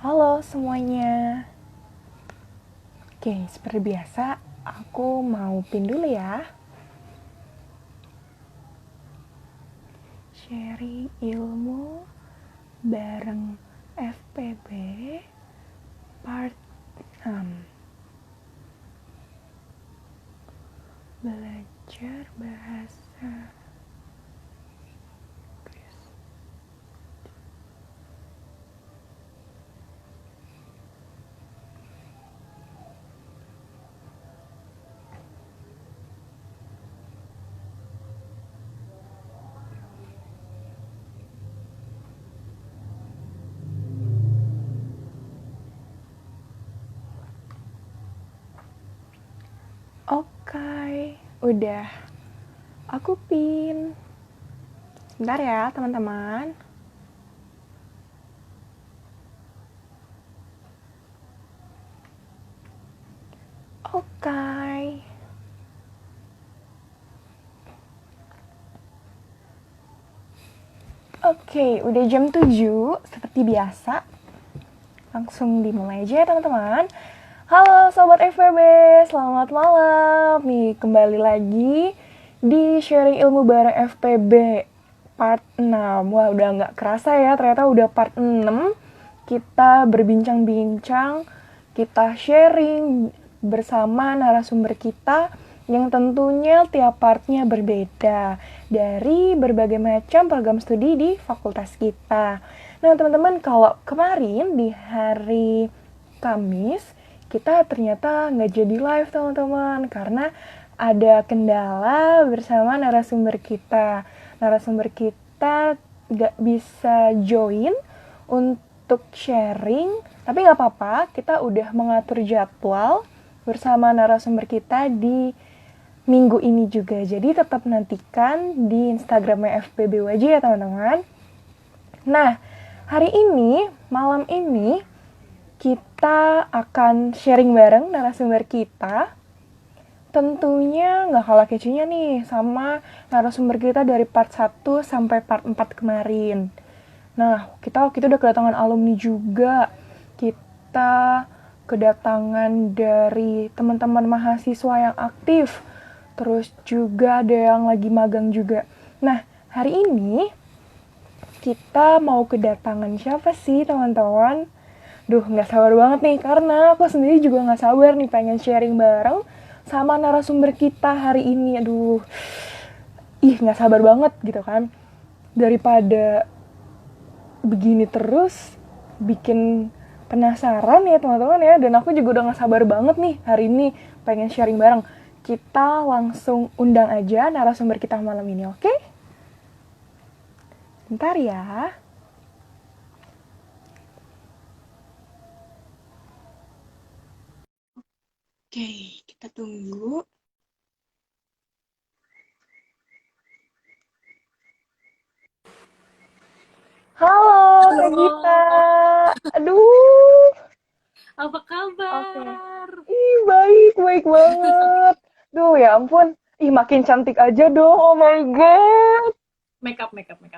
Halo semuanya. Oke, seperti biasa, aku mau pin dulu ya. Sharing ilmu bareng FPB part 6. Belajar bahasa Inggris. Oke, udah. Aku pin. Bentar ya, teman-teman. Oke. Oke, udah jam 7 seperti biasa. Langsung dimulai aja ya teman-teman. Halo Sobat FVB, selamat malam. Nih, kembali lagi di sharing ilmu bareng FPB part 6. Wah, udah nggak kerasa ya, ternyata udah part 6. Kita berbincang-bincang, kita sharing bersama narasumber kita yang tentunya tiap partnya berbeda dari berbagai macam program studi di fakultas kita. Nah teman-teman, kalau kemarin di hari Kamis kita ternyata nggak jadi live teman-teman karena ada kendala bersama narasumber kita. Narasumber kita nggak bisa join untuk sharing, tapi nggak apa-apa, kita udah mengatur jadwal bersama narasumber kita di minggu ini juga. Jadi tetap nantikan di Instagramnya FPBWJ ya teman-teman. Nah, hari ini, malam ini, kita akan sharing bareng narasumber kita. Tentunya nggak kalah kece-nya nih sama narasumber kita dari part 1 sampai part 4 kemarin. Nah, kita waktu itu udah kedatangan alumni juga. Kita kedatangan dari teman-teman mahasiswa yang aktif. Terus juga ada yang lagi magang juga. Nah, hari ini kita mau kedatangan siapa sih teman-teman? Duh, nggak sabar banget nih, karena aku sendiri juga nggak sabar nih pengen sharing bareng sama narasumber kita hari ini. Aduh, nggak sabar banget gitu kan. Daripada begini terus, bikin penasaran ya teman-teman ya. Dan aku juga udah nggak sabar banget nih hari ini pengen sharing bareng. Kita langsung undang aja narasumber kita malam ini, oke? Bentar ya. Oke, kita tunggu. Halo, Kak Gita. Halo, Aduh, apa oke. kabar? Ih, baik, baik banget. Duh, ya ampun. Ih, makin cantik aja dong. Oh my God. Makeup,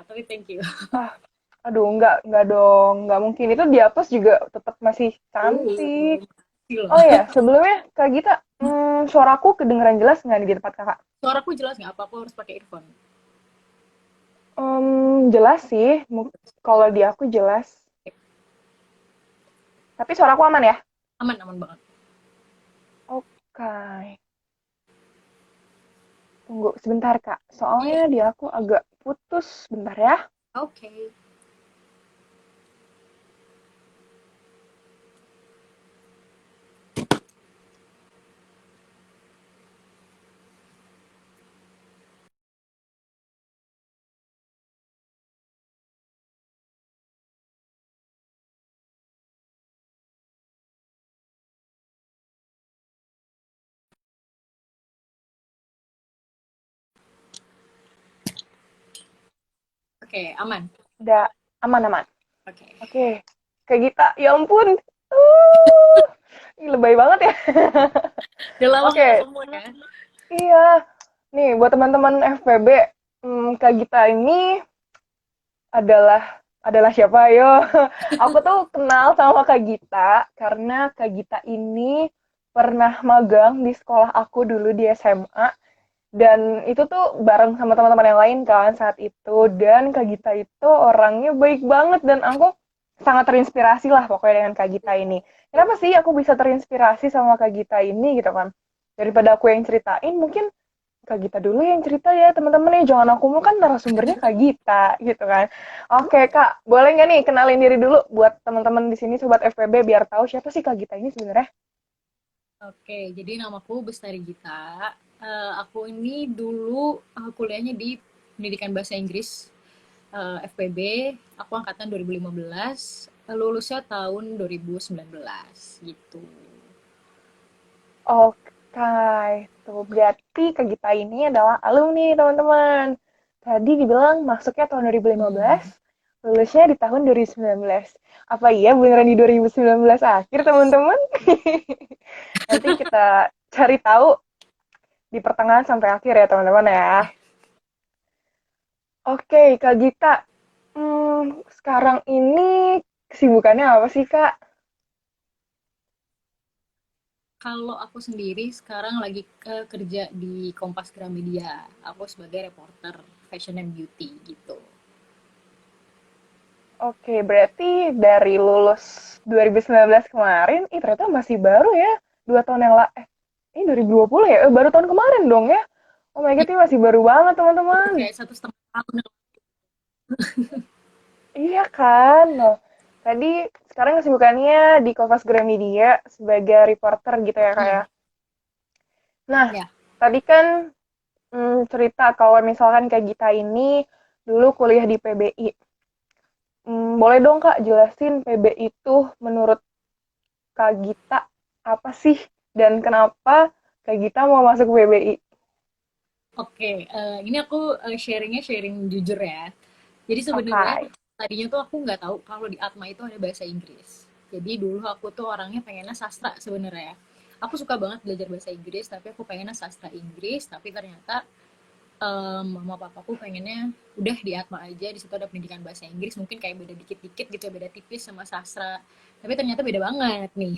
tapi thank you. Ah, aduh, enggak dong. Enggak mungkin. Itu dihapus juga tetap masih cantik. Makasih loh. Oh ya, sebelumnya Kak Gita, suaraku kedengeran jelas nggak nih di tempat kakak? Suaraku jelas nggak apa? Aku harus pakai earphone. Jelas sih. Kalau di aku jelas. Tapi suaraku aman ya? Aman, aman banget. Oke. Tunggu sebentar, Kak. Soalnya di aku agak putus. Bentar ya. Oke. Oke, aman. Udah aman-aman. Oke. Oke. Kak Gita, ya ampun. Uh, Ih, lebay banget ya. Udah lama nggak Oke. ketemu ya? Iya. Nih, buat teman-teman FPB, Kak Gita ini adalah adalah siapa? Yo, aku tuh kenal sama Kak Gita karena Kak Gita ini pernah magang di sekolah aku dulu di SMA dan itu tuh bareng sama teman-teman yang lain kan saat itu dan Kak Gita itu orangnya baik banget dan aku sangat terinspirasi lah pokoknya dengan Kak Gita ini. Kenapa sih aku bisa terinspirasi sama Kak Gita ini gitu kan? Daripada aku yang ceritain, mungkin Kak Gita dulu yang cerita ya teman-teman ya, jangan aku mulu kan narasumbernya Kak Gita gitu kan. Oke Kak, boleh nggak nih kenalin diri dulu buat teman-teman di sini sobat FPB biar tahu siapa sih Kak Gita ini sebenarnya? Oke, jadi namaku Bestari Gita. Aku ini dulu kuliahnya di Pendidikan Bahasa Inggris FPB. Aku angkatan 2015, lulusnya tahun 2019 gitu. Oke, tuh berarti Kak Gita ini adalah alumni teman-teman. Tadi dibilang masuknya tahun 2015, Hmm. lulusnya di tahun 2019. Apa iya beneran di 2019 akhir teman-teman? Nanti kita cari tahu di pertengahan sampai akhir ya teman-teman ya. Oke, Kak Gita, sekarang ini kesibukannya apa sih Kak? Kalau aku sendiri sekarang lagi kerja di Kompas Gramedia. Aku sebagai reporter fashion and beauty gitu. Oke, berarti dari lulus 2019 kemarin, ternyata masih baru ya. 2 tahun yang ini 2020 ya? Baru tahun kemarin dong ya? Oh my God, ini masih baru banget teman-teman. Kayak 1,5 tahun. Iya kan? Loh, tadi sekarang kesibukannya di Kompas Gramedia sebagai reporter gitu ya kayak. Hmm, Nah, ya. tadi kan cerita kalau misalkan kayak Gita ini dulu kuliah di PBI. Boleh dong Kak jelasin PBI itu menurut Kak Gita apa sih dan kenapa Kak Gita mau masuk PBI? Oke, ini aku sharingnya sharing jujur ya. Jadi sebenarnya Oke. tadinya tuh aku nggak tahu kalau di Atma itu ada bahasa Inggris. Jadi dulu aku tuh orangnya pengennya sastra sebenarnya. Aku suka banget belajar bahasa Inggris, tapi aku pengennya sastra Inggris. Tapi ternyata mama papaku pengennya udah di Atma aja. Di situ ada pendidikan bahasa Inggris. Mungkin kayak beda dikit-dikit gitu, beda tipis sama sastra. Tapi ternyata beda banget nih.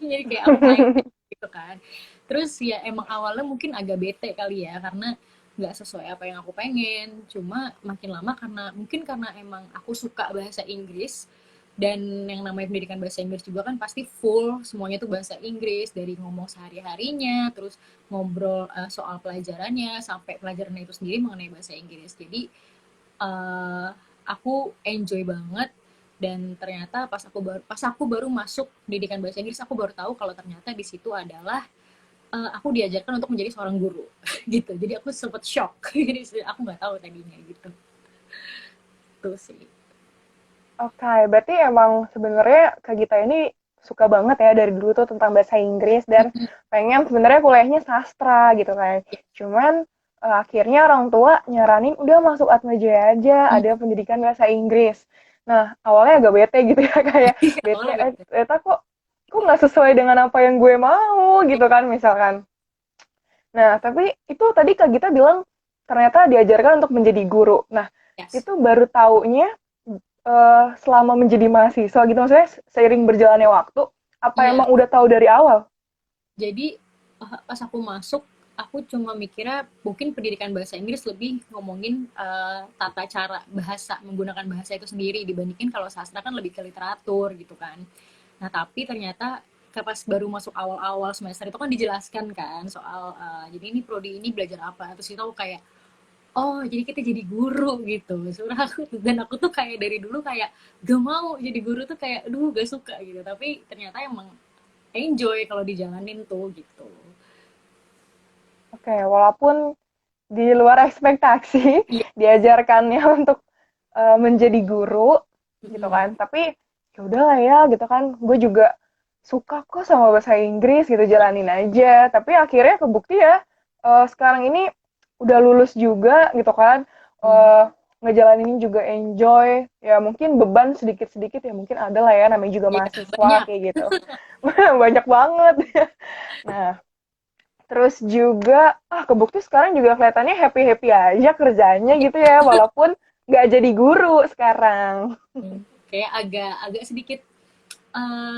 Jadi kayak aku kaget gitu kan. Terus ya emang awalnya mungkin agak bete kali ya, karena nggak sesuai apa yang aku pengen. Cuma makin lama karena mungkin karena emang aku suka bahasa Inggris, dan yang namanya pendidikan bahasa Inggris juga kan pasti full semuanya tuh bahasa Inggris, dari ngomong sehari-harinya, terus ngobrol soal pelajarannya, sampai pelajarannya itu sendiri mengenai bahasa Inggris. Jadi uh, aku enjoy banget, dan ternyata pas aku baru masuk pendidikan bahasa Inggris, aku baru tahu kalau ternyata di situ adalah aku diajarkan untuk menjadi seorang guru gitu. Jadi aku sempat shock. Jadi aku nggak tahu tadinya gitu. Tuh sih. Oke, berarti emang sebenarnya Kak Gita ini suka banget ya dari dulu tuh tentang bahasa Inggris dan pengen sebenarnya kuliahnya sastra gitu kan. Cuman akhirnya orang tua nyaranin udah masuk Atmajaya aja, ada pendidikan bahasa Inggris. Nah, awalnya agak bete gitu ya kayak bete, Awalnya beda. ternyata kok nggak sesuai dengan apa yang gue mau gitu kan misalkan. Nah, tapi itu tadi Kak Gita bilang ternyata diajarkan untuk menjadi guru. Nah, Yes. itu baru taunya selama menjadi mahasiswa gitu, maksudnya seiring berjalannya waktu, apa Iya. emang udah tahu dari awal? Jadi pas aku masuk, aku cuma mikirnya mungkin pendidikan bahasa Inggris lebih ngomongin tata cara bahasa, menggunakan bahasa itu sendiri, dibandingin kalau sastra kan lebih ke literatur gitu kan. Nah, tapi ternyata pas baru masuk awal-awal semester itu kan dijelaskan kan soal jadi ini prodi ini belajar apa. Terus itu aku kayak, oh jadi kita jadi guru gitu. Sebenarnya aku tuh kayak dari dulu kayak gak mau jadi guru tuh, kayak aduh gak suka gitu. Tapi ternyata emang enjoy kalau dijalanin tuh gitu. Oke, walaupun di luar ekspektasi Iya. diajarkannya untuk menjadi guru gitu Mm-mm. kan, tapi ya udahlah ya gitu kan, gue juga suka kok sama bahasa Inggris gitu, jalanin aja. Tapi akhirnya kebukti ya, sekarang ini udah lulus juga gitu kan, Hmm. eh ngejalaninnya juga enjoy. Ya mungkin beban sedikit-sedikit ya mungkin ada lah ya, namanya juga Iya, mahasiswa banyak. kayak gitu. Banyak banget. Nah, terus juga kebukti sekarang juga kelihatannya happy-happy aja kerjanya gitu ya, walaupun nggak jadi guru sekarang. Kayak agak agak sedikit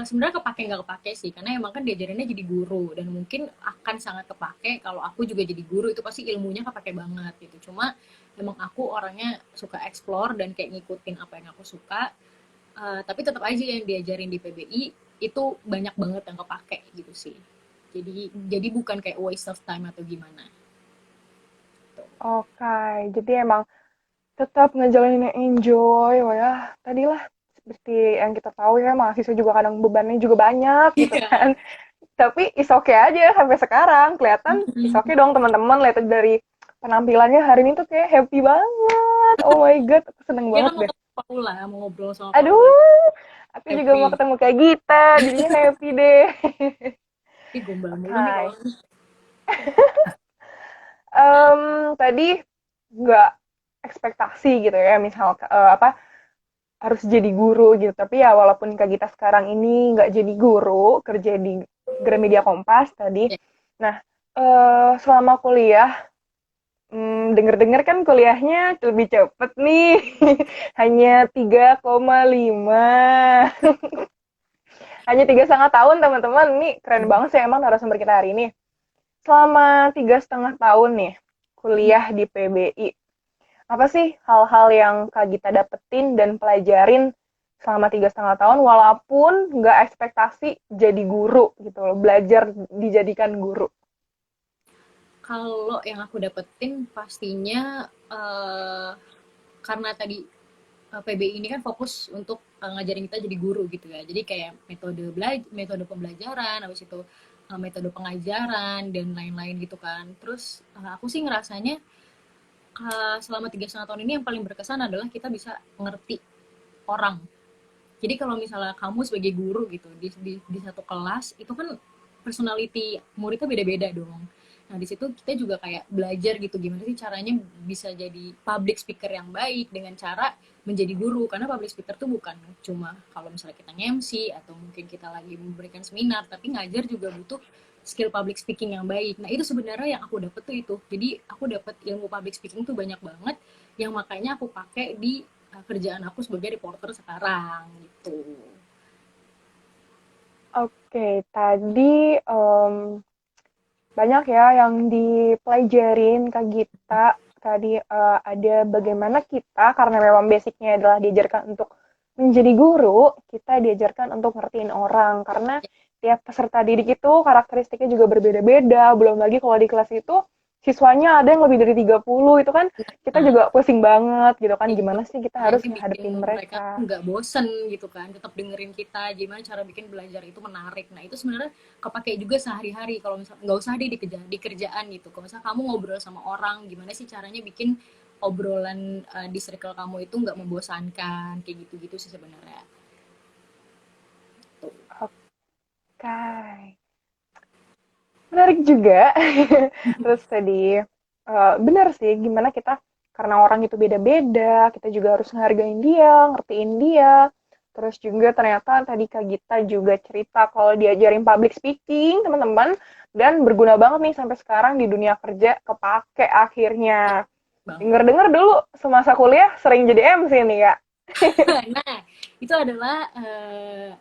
sebenarnya kepake nggak kepake sih, karena emang kan diajarinnya jadi guru dan mungkin akan sangat kepake kalau aku juga jadi guru, itu pasti ilmunya kepake banget gitu. Cuma emang aku orangnya suka explore dan kayak ngikutin apa yang aku suka, tapi tetap aja yang diajarin di PBI itu banyak banget yang kepake gitu sih. Jadi bukan kayak waste of time atau gimana. Tuh. Oke, jadi emang tetap ngejalanin yang enjoy, wah ya tadi lah seperti yang kita tahu ya mahasiswa juga kadang bebannya juga banyak gitu Iya. kan. Tapi is okay aja sampai sekarang kelihatan is okay dong teman-teman lihat dari penampilannya hari ini tuh kayak happy banget. Oh my god, aku seneng Dia banget kan mau deh. ketemu Paula, mau ngobrol sama Paula. Aduh, aku juga mau Happy. ketemu kayak Gita, jadinya happy deh. Ini gombal mulu nih Oke, orang. tadi nggak ekspektasi gitu ya, misal apa harus jadi guru gitu. Tapi ya walaupun Kak Gita sekarang ini nggak jadi guru, kerja di Gramedia Kompas tadi. Ya, Nah, selama kuliah, denger-dengar kan kuliahnya lebih cepet nih, hanya 3,5. Hanya 3,5 tahun teman-teman. Ini keren banget sih emang narasumber kita hari ini. Selama 3,5 tahun nih, kuliah di PBI, apa sih hal-hal yang Kak Gita dapetin dan pelajarin selama 3,5 tahun walaupun nggak ekspektasi jadi guru gitu loh, belajar dijadikan guru. kalau yang aku dapetin pastinya karena tadi PBI ini kan fokus untuk ngajarin kita jadi guru gitu ya. Jadi kayak metode pembelajaran, habis itu metode pengajaran dan lain-lain gitu kan. Terus aku sih ngerasanya selama 3,5 tahun ini yang paling berkesan adalah kita bisa ngerti orang. Jadi kalau misalnya kamu sebagai guru gitu di satu kelas itu kan personality muridnya beda-beda dong. Nah di situ kita juga kayak belajar gitu gimana sih caranya bisa jadi public speaker yang baik dengan cara menjadi guru, karena public speaker tuh bukan cuma kalau misalnya kita nge-MC atau mungkin kita lagi memberikan seminar, tapi ngajar juga butuh skill public speaking yang baik. Nah itu sebenarnya yang aku dapet tuh itu. Jadi aku dapet ilmu public speaking tuh banyak banget yang makanya aku pakai di kerjaan aku sebagai reporter sekarang gitu. Oke, tadi banyak ya yang dipelajarin Kak Gita. Tadi ada bagaimana kita, karena memang basicnya adalah diajarkan untuk menjadi guru, kita diajarkan untuk ngertiin orang. Karena tiap peserta didik itu karakteristiknya juga berbeda-beda. Belum lagi kalau di kelas itu siswanya ada yang lebih dari 30, itu kan kita Nah, juga pusing banget gitu kan. kayak gitu. Gimana sih kita harus Caranya bikin menghadapin mereka mereka. tuh nggak bosen gitu kan, tetap dengerin kita. Gimana cara bikin belajar itu menarik. Nah itu sebenarnya kepake juga sehari-hari. Kalau misalnya nggak usah di kerjaan gitu. Kalau misalnya kamu ngobrol sama orang, gimana sih caranya bikin obrolan di circle kamu itu nggak membosankan, kayak gitu-gitu sih sebenarnya. Tuh. Oke. Menarik juga. Terus tadi, benar sih gimana kita karena orang itu beda-beda, kita juga harus ngehargain dia, ngertiin dia. Terus juga ternyata tadi Kak Gita juga cerita kalau diajarin public speaking, teman-teman, dan berguna banget nih sampai sekarang di dunia kerja, kepake akhirnya. Bang. Dengar-dengar dulu semasa kuliah sering jadi MC nih, Kak. Nah, itu adalah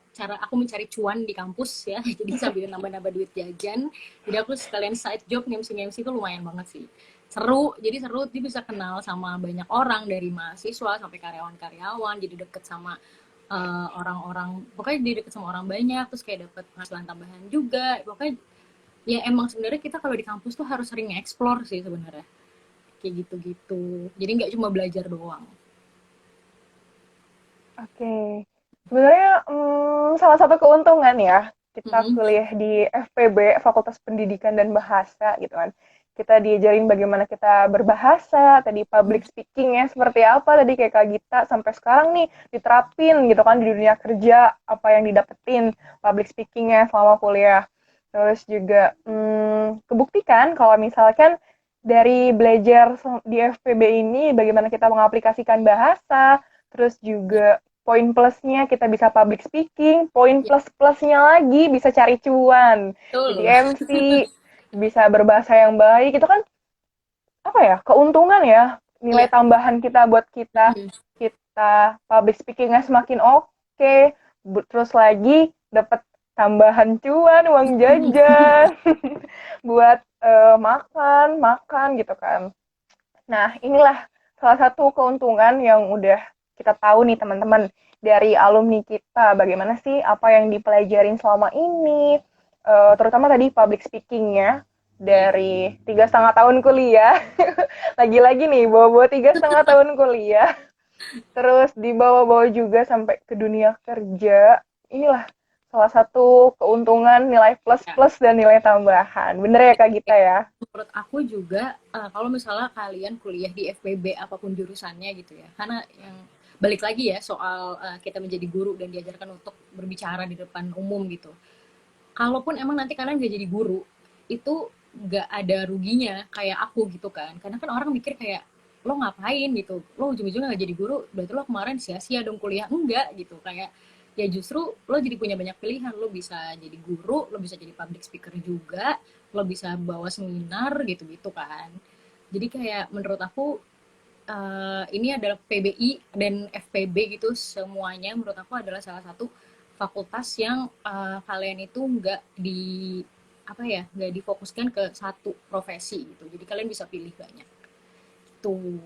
cara aku mencari cuan di kampus ya. Jadi sambil nambah-nambah duit jajan. Jadi aku sekalian side job ngemsi-ngemsi itu lumayan banget sih. Seru, jadi seru. Dia bisa kenal sama banyak orang dari mahasiswa sampai karyawan-karyawan. Jadi deket sama orang-orang. Pokoknya jadi deket sama orang banyak. Terus kayak dapet penghasilan tambahan juga. Pokoknya ya emang sebenarnya kita kalau di kampus tuh harus sering explore sih sebenarnya. Kayak gitu-gitu. Jadi nggak cuma belajar doang. Oke. Sebenarnya salah satu keuntungan ya kita Mm-mm. kuliah di FPB, Fakultas Pendidikan dan Bahasa gitu kan. Kita diajarin bagaimana kita berbahasa, tadi public speaking ya seperti apa tadi kayak Kak Gita sampai sekarang nih diterapin gitu kan di dunia kerja apa yang didapetin public speakingnya selama kuliah. Terus juga kebuktikan kalau misalkan dari belajar di FPB ini bagaimana kita mengaplikasikan bahasa, terus juga poin plusnya kita bisa public speaking, poin Ya, plus-plusnya lagi bisa cari cuan. Jadi betul. MC, bisa berbahasa yang baik, itu kan apa ya, keuntungan ya. nilai Iya. tambahan kita buat kita Mm. kita public speakingnya semakin oke, terus lagi dapat tambahan cuan uang jajan buat makan makan gitu kan. Nah, inilah salah satu keuntungan yang udah kita tahu nih teman-teman dari alumni kita. Bagaimana sih apa yang dipelajarin selama ini, terutama tadi public speakingnya dari 3,5 tahun kuliah. Lagi-lagi nih, bawa-bawa 3,5 tahun kuliah. Terus dibawa-bawa juga sampai ke dunia kerja. Inilah salah satu keuntungan nilai Ya. plus-plus dan nilai tambahan. Bener ya Kak Gita ya? Menurut aku juga kalau misalnya kalian kuliah di FPB apapun jurusannya gitu ya, karena yang balik lagi ya soal kita menjadi guru dan diajarkan untuk berbicara di depan umum gitu. Kalaupun emang nanti kalian gak jadi guru, itu gak ada ruginya kayak aku gitu kan. Karena kan orang mikir kayak lo ngapain gitu, lo ujung-ujungnya gak jadi guru, berarti lo kemarin sia-sia dong kuliah. Enggak gitu, kayak ya justru lo jadi punya banyak pilihan. Lo bisa jadi guru, lo bisa jadi public speaker juga, lo bisa bawa seminar gitu-gitu kan. Jadi kayak menurut aku ini adalah PBI dan FPB gitu, semuanya menurut aku adalah salah satu fakultas yang kalian itu nggak di apa ya, nggak difokuskan ke satu profesi gitu, jadi kalian bisa pilih banyak tuh.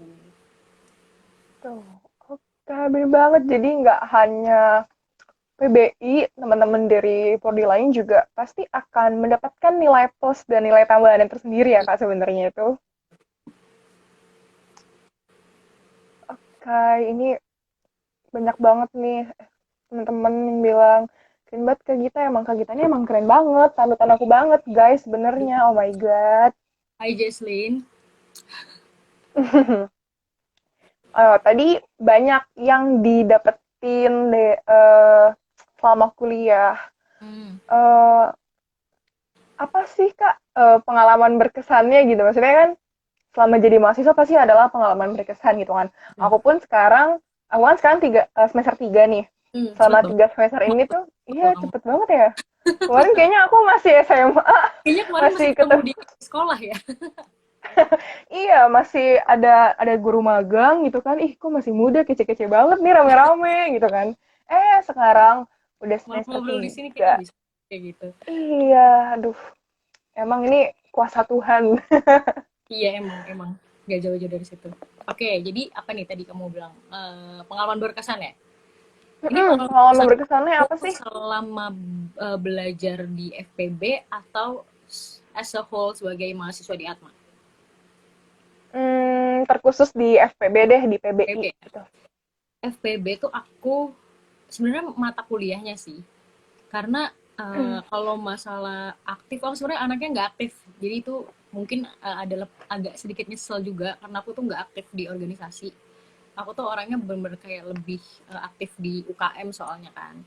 Tuh, oke, bener banget. Jadi nggak hanya PBI, teman-teman dari prodi lain juga pasti akan mendapatkan nilai plus dan nilai tambahan yang tersendiri ya Kak sebenarnya itu. Oke, ini banyak banget nih teman-teman yang bilang keren banget Kak Gita, emang Kak Gitanya emang keren banget, panutan aku banget guys sebenarnya, oh my god. Hai Jesslyn. Tadi banyak yang didapetin deh selama kuliah. Hmm. Eh, apa sih Kak pengalaman berkesannya gitu? Maksudnya kan selama jadi mahasiswa pasti adalah pengalaman berkesan gitu kan. Hmm. Aku kan sekarang semester 3 nih. Cepet Selama banget. 3 semester ini tuh, Tua iya kamu. cepet banget ya. Kemarin kayaknya aku masih SMA, Kayaknya kemarin masih masih ketemu ketemu. di sekolah ya. Iya, masih ada guru magang gitu kan. Ih, kok masih muda, kece-kece banget nih rame-rame gitu kan. Sekarang udah Malah semester ngobrol di sini kayaknya 3. bisa kayak gitu. Iya, aduh, emang ini kuasa Tuhan. Iya, emang nggak jauh-jauh dari situ. Oke, jadi apa nih tadi kamu bilang pengalaman berkesan ya? Ini pengalaman Pengalaman berkesan berkesannya apa aku sih? selama belajar di FPB atau as a whole sebagai mahasiswa di Atma? Terkhusus di FPB deh, di PBI FPB. gitu. FPB tuh aku sebenarnya mata kuliahnya sih. Karena kalau masalah aktif, aku sebenarnya anaknya nggak aktif. Jadi itu mungkin adalah agak sedikit nyesel juga karena aku tuh nggak aktif di organisasi. Aku tuh orangnya bener-bener kayak lebih aktif di UKM soalnya kan.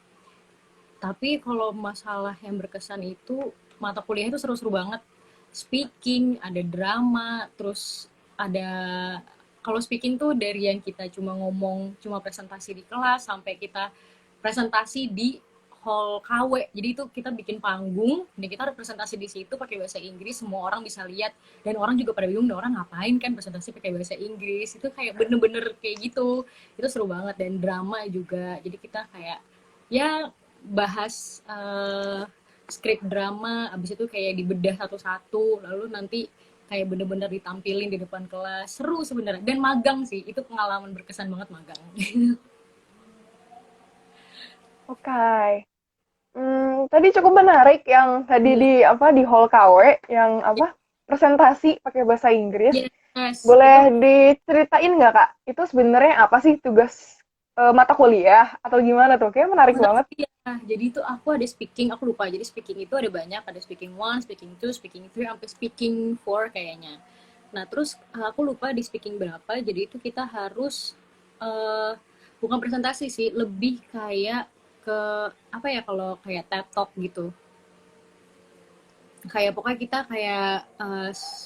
Tapi kalau masalah yang berkesan itu mata kuliah itu seru-seru banget. Speaking, ada drama, terus ada kalau speaking tuh dari yang kita cuma ngomong, cuma presentasi di kelas sampai kita presentasi di hall KW. Jadi itu kita bikin panggung dan kita ada presentasi di situ pakai bahasa Inggris, semua orang bisa lihat dan orang juga pada bingung, orang ngapain kan presentasi pakai bahasa Inggris. Itu kayak bener-bener kayak gitu. Itu seru banget dan drama juga. Jadi kita kayak ya bahas skrip drama, abis itu kayak dibedah satu-satu, lalu nanti kayak bener-bener ditampilin di depan kelas. Seru sebenarnya. Dan magang sih, itu pengalaman berkesan banget magang. Oke. Tadi cukup menarik yang tadi Hmm. di hall KW yang presentasi pakai bahasa Inggris. Yes, itu Boleh diceritain nggak Kak? Itu sebenarnya apa sih tugas mata kuliah atau gimana tuh? Kayaknya menarik mata banget. kuliah. Jadi itu aku ada speaking, aku lupa. Jadi speaking itu ada banyak, ada speaking one, speaking two, speaking three, sampai speaking four kayaknya. Nah, terus aku lupa di speaking berapa. Jadi itu kita harus eh bukan presentasi sih, lebih kayak ke apa ya kalau kayak TED Talk gitu. Kayak pokoknya kita kayak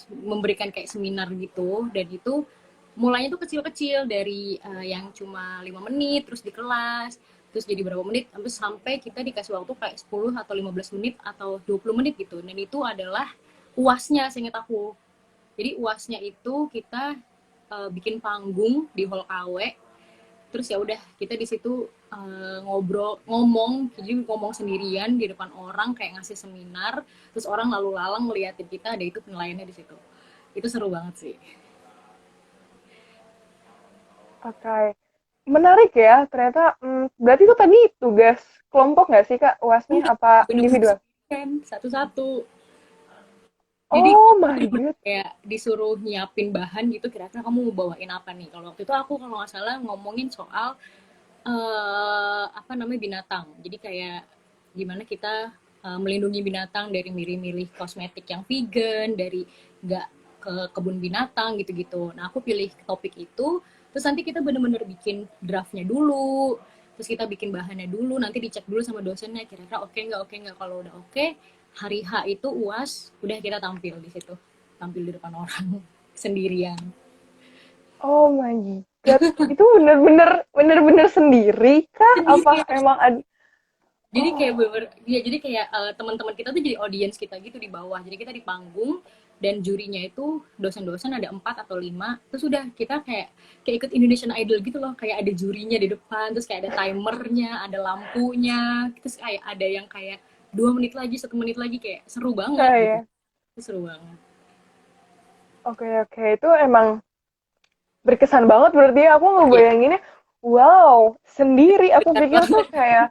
memberikan kayak seminar gitu dan itu mulainya tuh kecil-kecil dari yang cuma 5 menit terus di kelas terus jadi berapa menit sampai kita dikasih waktu kayak 10 atau 15 menit atau 20 menit gitu dan itu adalah uasnya seingat aku. Jadi uasnya itu kita bikin panggung di hall KW. Terus ya udah kita di situ ngobrol, ngomong, jadi ngomong sendirian di depan orang kayak ngasih seminar, terus orang lalu lalang ngeliatin kita, ada itu penilaiannya di situ. Itu seru banget sih. Oke. Menarik ya, ternyata berarti itu tadi tugas kelompok nggak sih Kak UASnya Enggak, apa bener-bener individual? sendirian, satu-satu. Jadi Oh kita my bener-bener god. kayak disuruh nyiapin bahan gitu, kira-kira kamu mau bawain apa nih. Kalau waktu itu aku kalau nggak salah ngomongin soal apa namanya binatang. Jadi kayak gimana kita melindungi binatang dari milih-milih kosmetik yang vegan, dari nggak ke kebun binatang gitu-gitu. Nah aku pilih topik itu, terus nanti kita bener-bener bikin draftnya dulu, terus kita bikin bahannya dulu, nanti dicek dulu sama dosennya kira-kira oke nggak. Kalau udah oke, hari H itu UAS, udah kita tampil di situ, tampil di depan orang sendirian. Oh my god. Itu bener-bener sendiri kah? Apa Sendirian. emang ada? Jadi kayak Oh, bener, ya jadi kayak teman-teman kita tuh jadi audience kita gitu di bawah. Jadi kita di panggung dan jurinya itu dosen-dosen ada 4 atau 5. Terus udah kita kayak ikut Indonesian Idol gitu loh. Kayak ada jurinya di depan, terus kayak ada timernya, ada lampunya, terus kayak ada yang kayak 2 menit lagi, 1 menit lagi, kayak seru banget gitu. kayak Itu seru banget. oke oke itu emang berkesan banget berarti ya. Aku Iya, ngebayanginnya wow, sendiri. Aku benar pikir tuh banget. kayak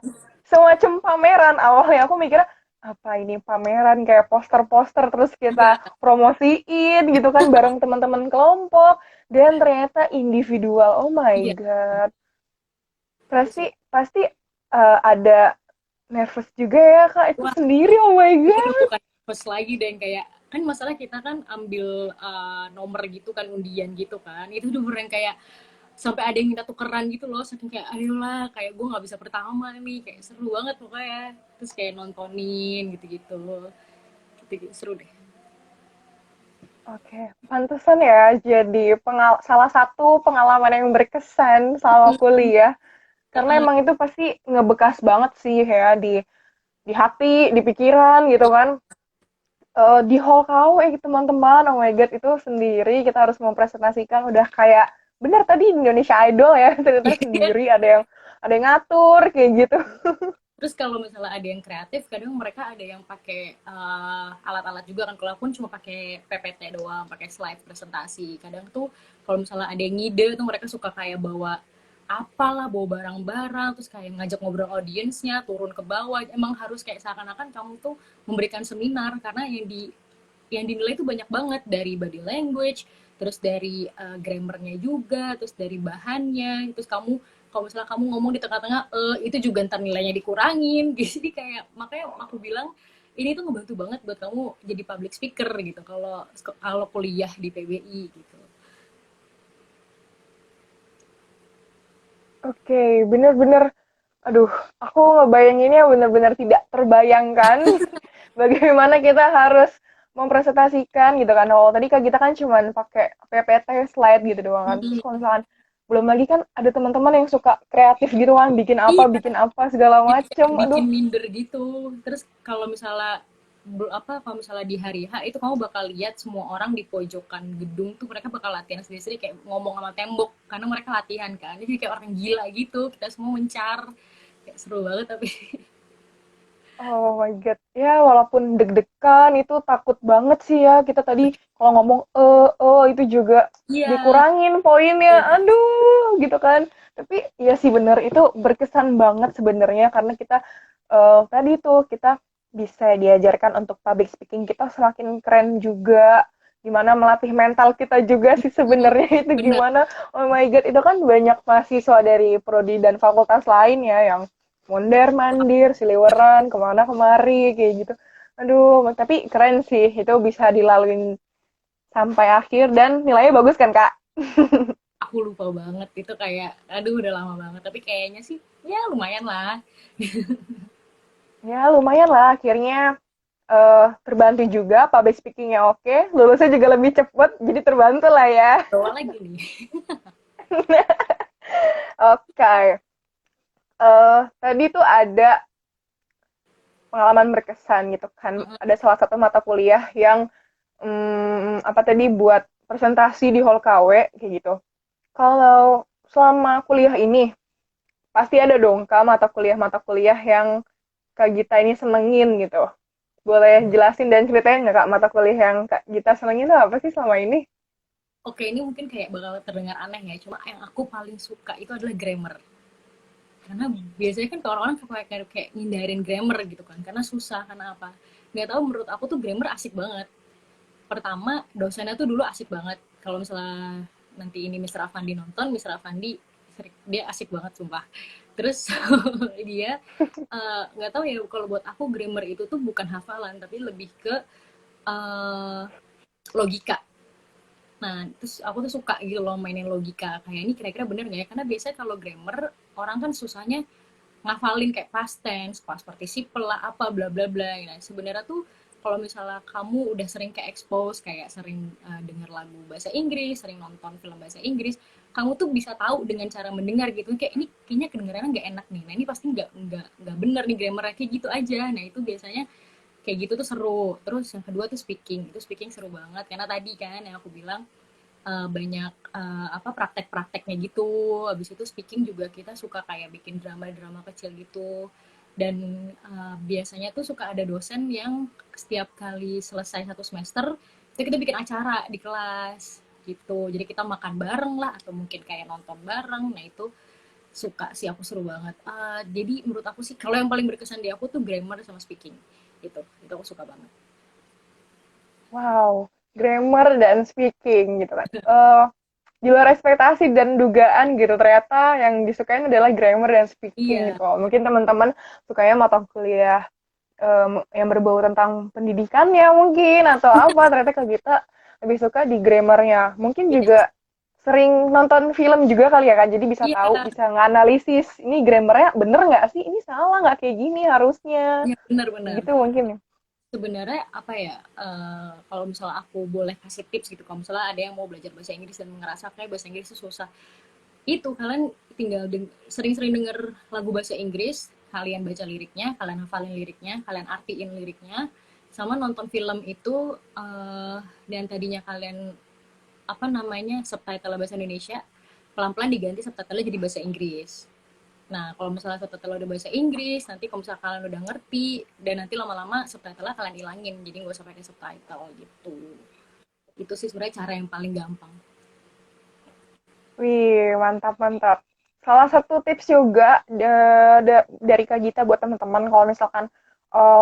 semacam pameran. Awalnya aku mikirnya apa ini pameran kayak poster-poster terus kita Enggak, promosiin gitu kan bareng teman-teman kelompok dan ternyata individual. Oh my iya, god. itu Pasti seru. pasti ada nervous juga ya Kak itu Wah, sendiri. Oh my itu god. udah bukan first lagi deh, yang kayak kan masalah kita kan ambil nomor gitu kan, undian gitu kan, itu udah beneran kayak sampai ada yang minta tukeran gitu loh, saking kayak ayolah, kayak gue nggak bisa pertama nih, kayak seru banget pokoknya. Terus kayak nontonin gitu-gitu, gitu, seru deh. Oke, pantesan ya jadi salah satu pengalaman yang berkesan selama kuliah. Karena Heeh. emang itu pasti ngebekas banget sih ya di hati, di pikiran gitu kan. Di hall KW teman-teman, oh my god itu sendiri kita harus mempresentasikan udah kayak benar tadi Indonesia Idol ya ternyata sendiri ada yang ngatur kayak gitu. Terus kalau misalnya ada yang kreatif, kadang mereka ada yang pakai alat-alat juga kan. Kalau aku cuma pakai PPT doang, pakai slide presentasi. Kadang tuh kalau misalnya ada yang ngide tuh mereka suka kayak bawa apalah, bawa barang-barang, terus kayak ngajak ngobrol audiensnya, turun ke bawah. Emang harus kayak seakan-akan kamu tuh memberikan seminar, karena yang dinilai itu banyak banget, dari body language, terus dari grammarnya juga, terus dari bahannya, terus kamu kalau misalnya kamu ngomong di tengah-tengah itu juga ntar nilainya dikurangin. Jadi kayak makanya aku bilang ini tuh ngebantu banget buat kamu jadi public speaker gitu, kalau kalau kuliah di PBI gitu. Oke, bener-bener aduh, aku ngebayanginnya bener-bener tidak terbayangkan bagaimana kita harus mempresentasikan gitu kan. Oh, tadi kan kita kan cuman pakai PPT slide gitu doang kan. Terus Mm-mm. kalau misalkan belum lagi kan ada teman-teman yang suka kreatif gitu kan, Iya, bikin apa segala jadi macem. kayak Aduh, bikin minder gitu. Terus kalau misalnya kalau misalnya di hari H itu kamu bakal lihat semua orang di pojokan gedung tuh, mereka bakal latihan sendiri-sendiri kayak ngomong sama tembok, karena mereka latihan kan. Jadi kayak orang gila gitu, kita semua mencar, kayak seru banget tapi. oh my god. Ya, walaupun deg-degan itu takut banget sih ya. Kita tadi kalau ngomong itu juga Iya, dikurangin poinnya. Aduh, gitu kan. Tapi ya sih bener itu berkesan banget sebenarnya karena kita tadi tuh kita bisa diajarkan untuk public speaking kita semakin keren juga. Gimana melatih mental kita juga sih sebenarnya itu bener. gimana. Oh my god, itu kan banyak mahasiswa dari prodi dan fakultas lain ya yang mondar mandir siliweran kemana kemari kayak gitu. Aduh tapi keren sih itu bisa dilaluin sampai akhir dan nilainya bagus kan kak. Aku lupa banget itu, kayak aduh udah lama banget, tapi kayaknya sih ya lumayan lah. Ya lumayan lah akhirnya terbantu juga public speakingnya oke lulusnya juga lebih cepet jadi terbantu lah ya. Doang lagi nih. Oke. Tadi tuh ada pengalaman berkesan gitu kan ada salah satu mata kuliah yang apa tadi buat presentasi di hall KW kayak gitu. Kalau selama kuliah ini pasti ada dong Kak mata kuliah yang Kak Gita ini senengin gitu. Boleh jelasin dan ceritain nggak Kak mata kuliah yang Kak Gita senengin itu apa sih selama ini? Oke, ini mungkin kayak bakal terdengar aneh ya, cuma yang aku paling suka itu adalah grammar. Karena biasanya kan kalau orang-orang kayak ngindarin grammar gitu kan, karena susah, karena apa. Nggak tahu, menurut aku tuh grammar asik banget. Pertama, dosennya tuh dulu asik banget. Kalau misalnya nanti ini Mr. Afandi nonton, Mr. Afandi dia asik banget sumpah. Terus dia nggak tahu ya, kalau buat aku grammar itu tuh bukan hafalan tapi lebih ke eh, logika. Nah, terus aku tuh suka gitu loh mainin logika. Kayak ini kira-kira bener nggak ya? Karena biasanya kalau grammar, orang kan susahnya ngafalin kayak past tense, past participle lah, apa bla bla bla. Nah, sebenarnya tuh kalau misalnya kamu udah sering kayak expose, kayak sering denger lagu bahasa Inggris, sering nonton film bahasa Inggris, kamu tuh bisa tahu dengan cara mendengar gitu. Kayak ini kayaknya kedengarannya nggak enak nih. Nah, ini pasti nggak bener nih grammarnya, kayak gitu aja. Nah, itu biasanya kayak gitu tuh seru. Terus yang kedua tuh speaking. Itu speaking seru banget karena tadi kan yang aku bilang banyak apa praktek-prakteknya gitu. Habis itu speaking juga kita suka kayak bikin drama-drama kecil gitu. Dan biasanya tuh suka ada dosen yang setiap kali selesai satu semester itu kita bikin acara di kelas gitu. Jadi kita makan bareng lah atau mungkin kayak nonton bareng. Nah itu suka sih, aku seru banget. Jadi menurut aku sih kalau yang paling berkesan di aku tuh grammar sama speaking gitu. Itu aku suka banget. Wow, grammar dan speaking gitu kan. Di luar ekspektasi dan dugaan gitu, ternyata yang disukain adalah grammar dan speaking Iya, gitu. Mungkin teman-teman sukanya mata kuliah yang berbau tentang pendidikan ya mungkin atau apa, ternyata Kak Gita lebih suka di grammarnya. Mungkin yes, juga sering nonton film juga kali ya kan, jadi bisa iya, tahu, bisa nganalisis ini grammarnya bener nggak sih, ini salah nggak kayak gini harusnya, iya benar-benar. gitu mungkin ya. Sebenarnya apa ya, kalau misalnya aku boleh kasih tips gitu, kalau misalnya ada yang mau belajar bahasa Inggris dan ngerasa kayak bahasa Inggris itu susah, itu kalian tinggal sering-sering denger lagu bahasa Inggris, kalian baca liriknya, kalian hafalin liriknya, kalian artiin liriknya, sama nonton film itu, dan tadinya kalian apa namanya subtitle bahasa Indonesia, pelan-pelan diganti subtitle jadi bahasa Inggris. Nah, kalau misalnya subtitle udah bahasa Inggris, nanti kalau misalnya kalian udah ngerti, dan nanti lama-lama subtitle kalian ilangin, jadi nggak usah pakai subtitle gitu. Itu sih sebenarnya cara yang paling gampang. Wih, mantap mantap. Salah satu tips juga dari Kak Gita buat teman-teman kalau misalkan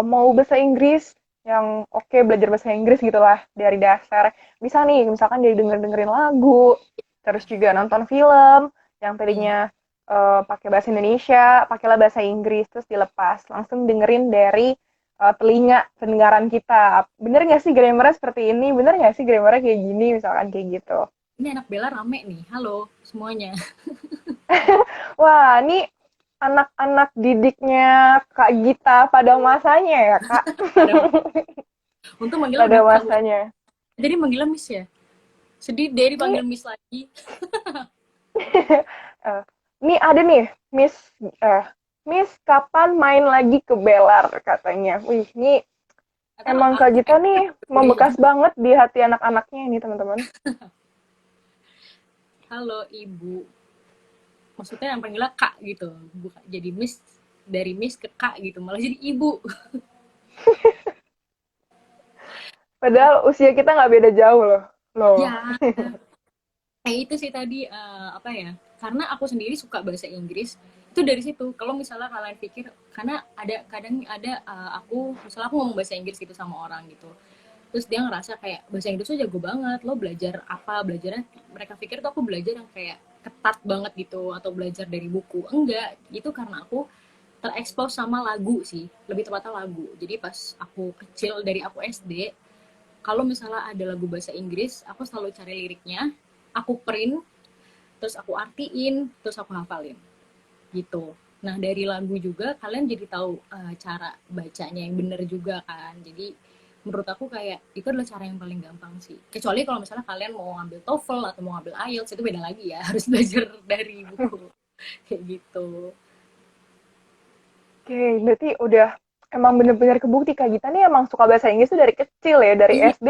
mau bahasa Inggris yang oke, belajar bahasa Inggris gitulah dari dasar. Bisa nih misalkan jadi dengerin lagu, terus juga nonton film yang Hmm. tadinya pakai bahasa Indonesia, pakailah bahasa Inggris terus dilepas, langsung dengerin dari telinga pendengaran kita. Bener nggak sih grammarnya seperti ini? Bener nggak sih grammarnya kayak gini? Misalkan kayak gitu. Ini anak Bella rame nih, halo semuanya. Wah, ini anak-anak didiknya Kak Gita pada masanya ya, Kak? Pada untung manggilnya Pada udah Kak. masanya. Jadi manggilnya Miss ya. Sedih deh Ini, dipanggil Miss lagi. eh, ini ada nih, Miss, eh, Miss kapan main lagi ke Belar katanya. Wih, ini Atau emang Kak aku Gita kayak nih kuliah membekas juga. banget di hati anak-anaknya ini, teman-teman. Halo Ibu. Maksudnya yang panggilnya Kak gitu. Bukan jadi Miss, dari Miss ke Kak gitu, malah jadi Ibu. Padahal usia kita nggak beda jauh loh. Loh. Ya, itu sih tadi apa ya? Karena aku sendiri suka bahasa Inggris itu dari situ. Kalau misalnya kalian pikir, karena ada kadang ada aku misalnya aku ngomong bahasa Inggris gitu sama orang gitu, terus dia ngerasa kayak bahasa Inggris tuh jago banget, lo belajar apa, belajarnya mereka pikir tuh aku belajar yang kayak ketat banget gitu atau belajar dari buku. Enggak, itu karena aku terekspos sama lagu sih, lebih tepatnya lagu. Jadi pas aku kecil, dari aku SD, kalau misalnya ada lagu bahasa Inggris, aku selalu cari liriknya, aku print, terus aku artiin, terus aku hafalin gitu. Nah, dari lagu juga kalian jadi tahu cara bacanya yang bener juga kan. Jadi menurut aku kayak itu adalah cara yang paling gampang sih. Kecuali kalau misalnya kalian mau ngambil TOEFL atau mau ngambil IELTS, itu beda lagi ya, harus belajar dari buku kayak gitu. Oke, berarti udah emang bener-bener kebukti Kak Gita nih emang suka bahasa Inggris tuh dari kecil ya, dari Iya, SD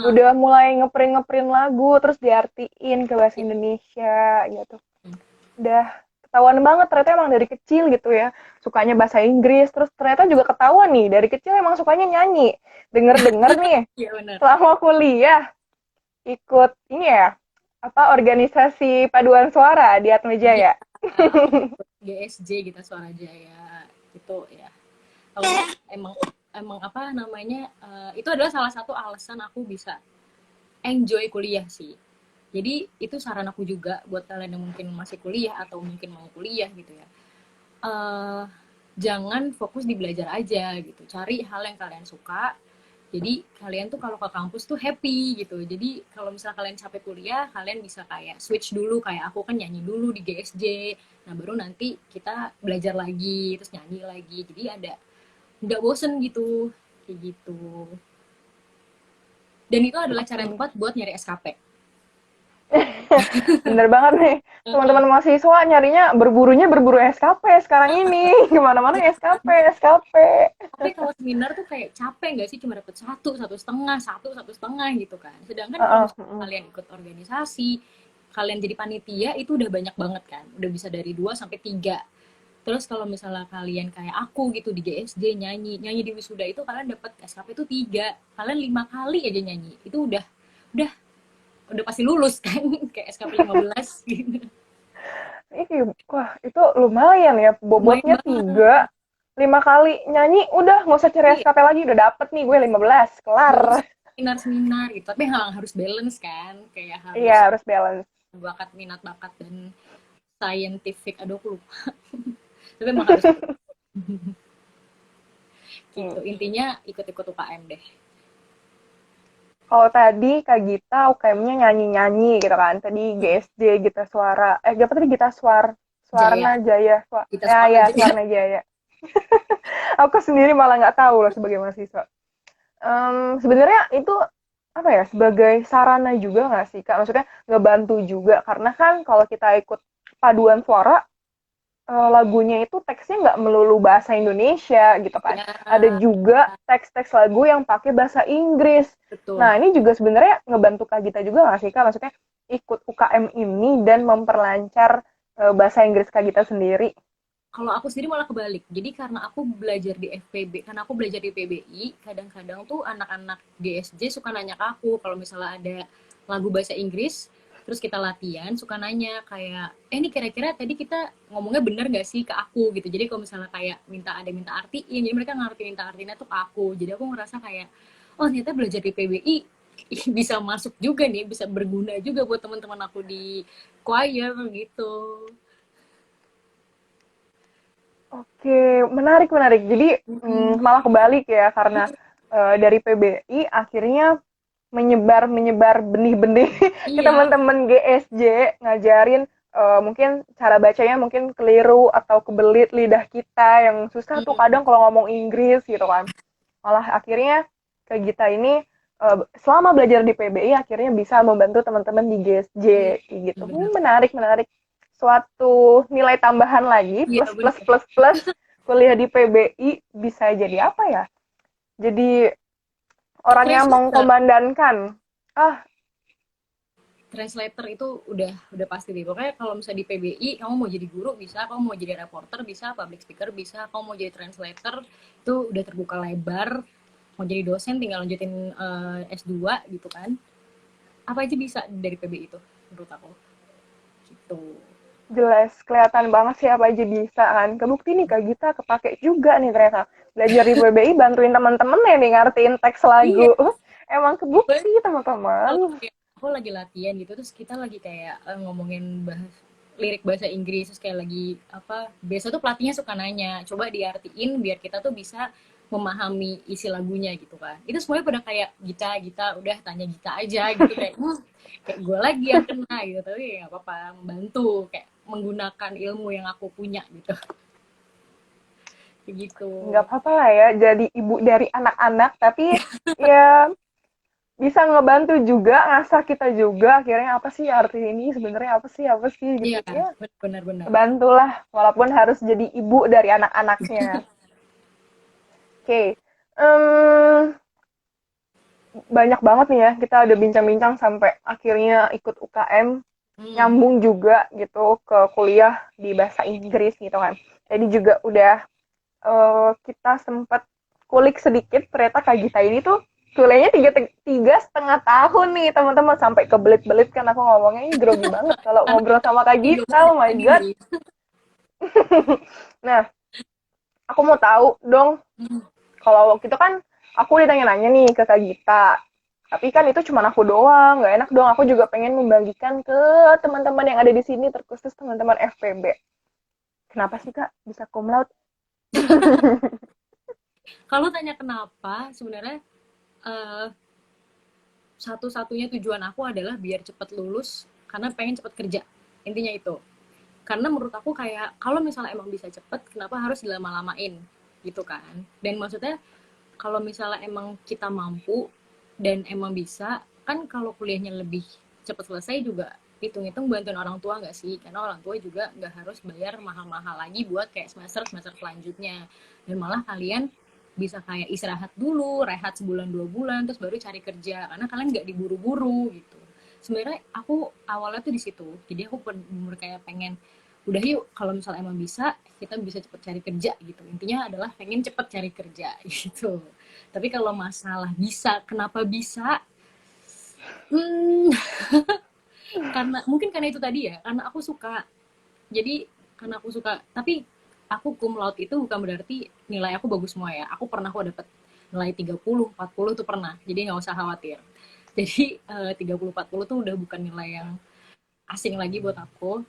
udah mulai ngeprint lagu terus diartiin ke bahasa Indonesia gitu. Udah ketahuan banget ternyata emang dari kecil gitu ya sukanya bahasa Inggris, terus ternyata juga ketahuan nih dari kecil emang sukanya nyanyi. Denger-denger nih iya benar. selama kuliah ikut ini ya apa organisasi paduan suara di Atma Iya, Jaya. GSJ kita Suara Jaya itu ya. Kalau emang emang apa namanya itu adalah salah satu alasan aku bisa enjoy kuliah sih. Jadi itu saran aku juga buat kalian yang mungkin masih kuliah atau mungkin mau kuliah gitu ya. eh Jangan fokus di belajar aja gitu. Cari hal yang kalian suka. Jadi kalian tuh kalau ke kampus tuh happy gitu. Jadi kalau misalnya kalian capek kuliah, kalian bisa kayak switch dulu. Kayak aku kan nyanyi dulu di GSJ. Nah baru nanti kita belajar lagi, terus nyanyi lagi. Jadi ada nggak bosen gitu, kayak gitu. Dan itu adalah cara yang Oke. tepat buat nyari SKP. Bener banget nih. Teman-teman mahasiswa nyarinya berburunya berburu SKP sekarang ini. Kemana-mana SKP, SKP. Tapi kalau seminar tuh kayak capek nggak sih, cuma dapet satu, satu setengah gitu kan. Sedangkan kalau Heeh, misalnya kalian ikut organisasi, kalian jadi panitia itu udah banyak banget kan. Udah bisa dari 2 sampai 3. Terus kalau misalnya kalian kayak aku gitu di GSJ nyanyi, nyanyi di wisuda itu kalian dapat SKP itu 3. Kalian 5 kali aja nyanyi. Itu udah udah pasti lulus kan kayak SKP 15 gitu. wah itu lumayan ya. Lumayan Bobotnya banget. 3, 5 kali nyanyi udah nggak usah cari Iya, SKP lagi. Udah dapet nih gue 15, nggak kelar. usah seminar-seminar gitu. Tapi harus balance kan, kayak Iya harus harus balance. bakat minat bakat dan scientific, aduh aku lupa. Tapi emang harus gitu, Hmm. intinya ikut-ikut UKM deh. Kalau tadi Kak Gita UKM-nya nyanyi-nyanyi gitu kan. Tadi GSJ Gita Suara. Apa tadi Gita Jaya, Suarna Jaya. kita Ya, suara ya, aja ya. Suarna Jaya. Aku sendiri malah nggak tahu loh sebagai mahasiswa. Sebenarnya itu apa ya sebagai sarana juga nggak sih Kak? Maksudnya ngebantu juga karena kan kalau kita ikut paduan suara lagunya itu teksnya nggak melulu bahasa Indonesia gitu kan. Ya, Ada juga teks-teks lagu yang pakai bahasa Inggris. betul. Nah ini juga sebenarnya ngebantu Kak Gita juga nggak sih Kak? Maksudnya ikut UKM ini dan memperlancar bahasa Inggris Kak Gita sendiri. Kalau aku sendiri malah kebalik. Jadi karena aku belajar di FPB, karena aku belajar di PBI, kadang-kadang tuh anak-anak GSJ suka nanya ke aku kalau misalnya ada lagu bahasa Inggris, terus kita latihan, suka nanya kayak, ini kira-kira tadi kita ngomongnya bener gak sih ke aku gitu. Jadi kalau misalnya kayak minta artiin, jadi mereka ngerti minta artinya tuh ke aku. Jadi aku ngerasa kayak, oh ternyata belajar di PBI bisa masuk juga nih, bisa berguna juga buat teman-teman aku di choir gitu. Oke, menarik menarik. Jadi malah kebalik ya karena dari PBI akhirnya menyebar benih-benih ke Iya, teman-teman GSJ ngajarin mungkin cara bacanya mungkin keliru atau kebelit lidah kita yang susah tuh kadang kalau ngomong Inggris gitu kan. Malah akhirnya kayak kita ini selama belajar di PBI akhirnya bisa membantu teman-teman di GSJ iya, gitu. benar. Menarik menarik. Suatu nilai tambahan lagi Iya plus plus benar. plus plus kuliah di PBI bisa jadi apa ya? Jadi orang yang Translator, mengkomandankan. Ah, translator itu udah pasti deh. Pokoknya kalau misalnya di PBI, kamu mau jadi guru bisa, kamu mau jadi reporter bisa, public speaker bisa, kamu mau jadi translator itu udah terbuka lebar. Mau jadi dosen tinggal lanjutin S2 gitu kan. Apa aja bisa dari PBI itu menurut aku. Gitu. jelas kelihatan banget sih apa aja bisa kan. Kebukti nih Kak Gita kepake juga nih ternyata. Belajar di PBI bantuin teman-teman ya nih ngertiin teks Iya, lagu. Emang kebukti teman-teman. kalau kayak aku lagi latihan gitu terus kita lagi kayak ngomongin lirik bahasa Inggris terus kayak lagi apa biasa tuh pelatihnya suka nanya coba diartiin biar kita tuh bisa memahami isi lagunya gitu kan itu semuanya pada kayak Gita Gita udah tanya Gita aja gitu kayak kayak gue lagi yang kena gitu tapi ya nggak apa-apa membantu kayak menggunakan ilmu yang aku punya gitu kayak gitu. Nggak apa-apa lah ya jadi ibu dari anak-anak tapi ya bisa ngebantu juga ngasah kita juga akhirnya apa sih arti ini sebenarnya apa sih Iya gitu ya benar-benar bantulah walaupun harus jadi ibu dari anak-anaknya. Oke. Em, Banyak banget nih ya, kita udah bincang-bincang sampai akhirnya ikut UKM, Hmm. nyambung juga gitu ke kuliah di bahasa Inggris gitu kan. Jadi juga udah kita sempat kulik sedikit, ternyata Kak Gita ini tuh kuliahnya tiga setengah tahun nih teman-teman, sampai kebelit-belit kan aku ngomongnya, ini grogi banget kalau Karena ngobrol sama Kak tiga Gita, menit oh my lagi god. nih. Nah, aku mau tahu dong, Hmm. kalau waktu itu kan aku ditanya-nanya nih ke Kak Gita, tapi kan itu cuma aku doang, nggak enak dong. Aku juga pengen membagikan ke teman-teman yang ada di sini, terkhusus teman-teman FPB. Kenapa sih Kak bisa cum laude? Kalau tanya kenapa, sebenarnya eh, satu-satunya tujuan aku adalah biar cepet lulus karena pengen cepet kerja. Intinya itu. Karena menurut aku kayak kalau misalnya emang bisa cepet, kenapa harus dilama-lamain gitu kan? Dan maksudnya kalau misalnya emang kita mampu dan emang bisa, kan kalau kuliahnya lebih cepat selesai juga hitung-hitung bantuin orang tua nggak sih? Karena orang tua juga nggak harus bayar mahal-mahal lagi buat kayak semester-semester selanjutnya. Dan malah kalian bisa kayak istirahat dulu, rehat sebulan 2 bulan, terus baru cari kerja. Karena kalian nggak diburu-buru gitu. Sebenarnya aku awalnya tuh di situ. Jadi aku bener kayak pengen udah yuk kalau misalnya emang bisa kita bisa cepet cari kerja gitu, intinya adalah pengen cepet cari kerja gitu. Tapi kalau masalah bisa kenapa bisa, hmm, karena mungkin karena itu tadi ya, karena aku suka. Jadi karena aku suka, tapi aku cum laude itu bukan berarti nilai aku bagus semua ya. Aku pernah kok dapet nilai 30 40 tuh pernah, jadi nggak usah khawatir. Jadi 30 40 tuh udah bukan nilai yang asing lagi buat aku.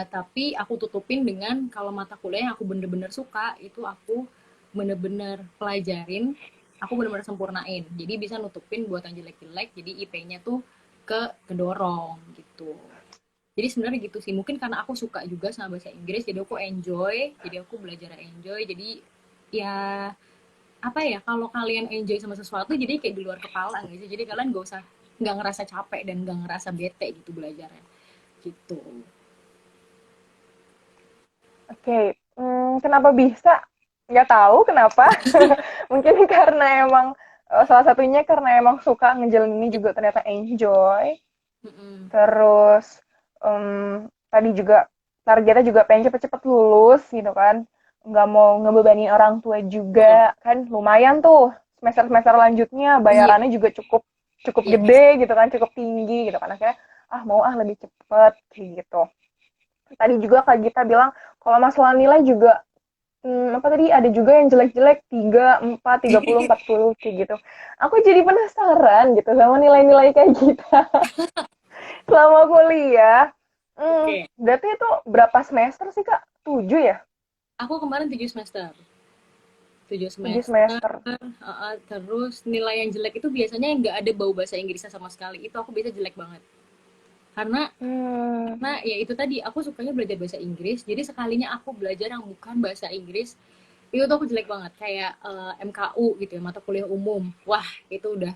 Tapi aku tutupin dengan kalau mata kuliah yang aku bener-bener suka itu aku bener-bener pelajarin, aku bener-bener sempurnain. Jadi bisa nutupin buat yang jelek-jelek, jadi IP-nya tuh kedorong gitu. Jadi sebenarnya gitu sih. Mungkin karena aku suka juga sama bahasa Inggris, jadi aku enjoy, jadi aku belajar enjoy. Jadi ya apa ya, kalau kalian enjoy sama sesuatu jadi kayak di luar kepala nggak sih? Jadi kalian nggak ngerasa capek dan nggak ngerasa bete gitu belajarnya gitu. Oke, kenapa bisa? Nggak tahu kenapa. Mungkin karena emang salah satunya karena emang suka ngejalanin ini juga ternyata enjoy. Mm-mm. Terus tadi juga targetnya juga pengen cepet-cepet lulus gitu kan. Nggak mau ngebebanin orang tua Betul. juga kan, lumayan tuh semester-semester lanjutnya Iya, bayarannya juga cukup cukup iya pasti. gede gitu kan, cukup tinggi gitu kan. Akhirnya mau lebih cepet kayak gitu. Tadi juga Kak Gita bilang kalau masalah nilai juga, apa tadi, ada juga yang jelek-jelek 3, 4, 30, 40 kayak gitu. Aku jadi penasaran gitu sama nilai-nilai kayak kita selama kuliah. Oke, Berarti itu berapa semester sih Kak? 7 ya? aku kemarin 7 semester. 7 7 semester, semester. terus nilai yang jelek itu biasanya yang nggak ada bau bahasa Inggrisnya sama sekali. Itu aku bisa jelek banget. Karena Hmm, karena ya itu tadi aku sukanya belajar bahasa Inggris. Jadi sekalinya aku belajar yang bukan bahasa Inggris, itu tuh aku jelek banget. Kayak MKU gitu ya, mata kuliah umum. Wah, itu udah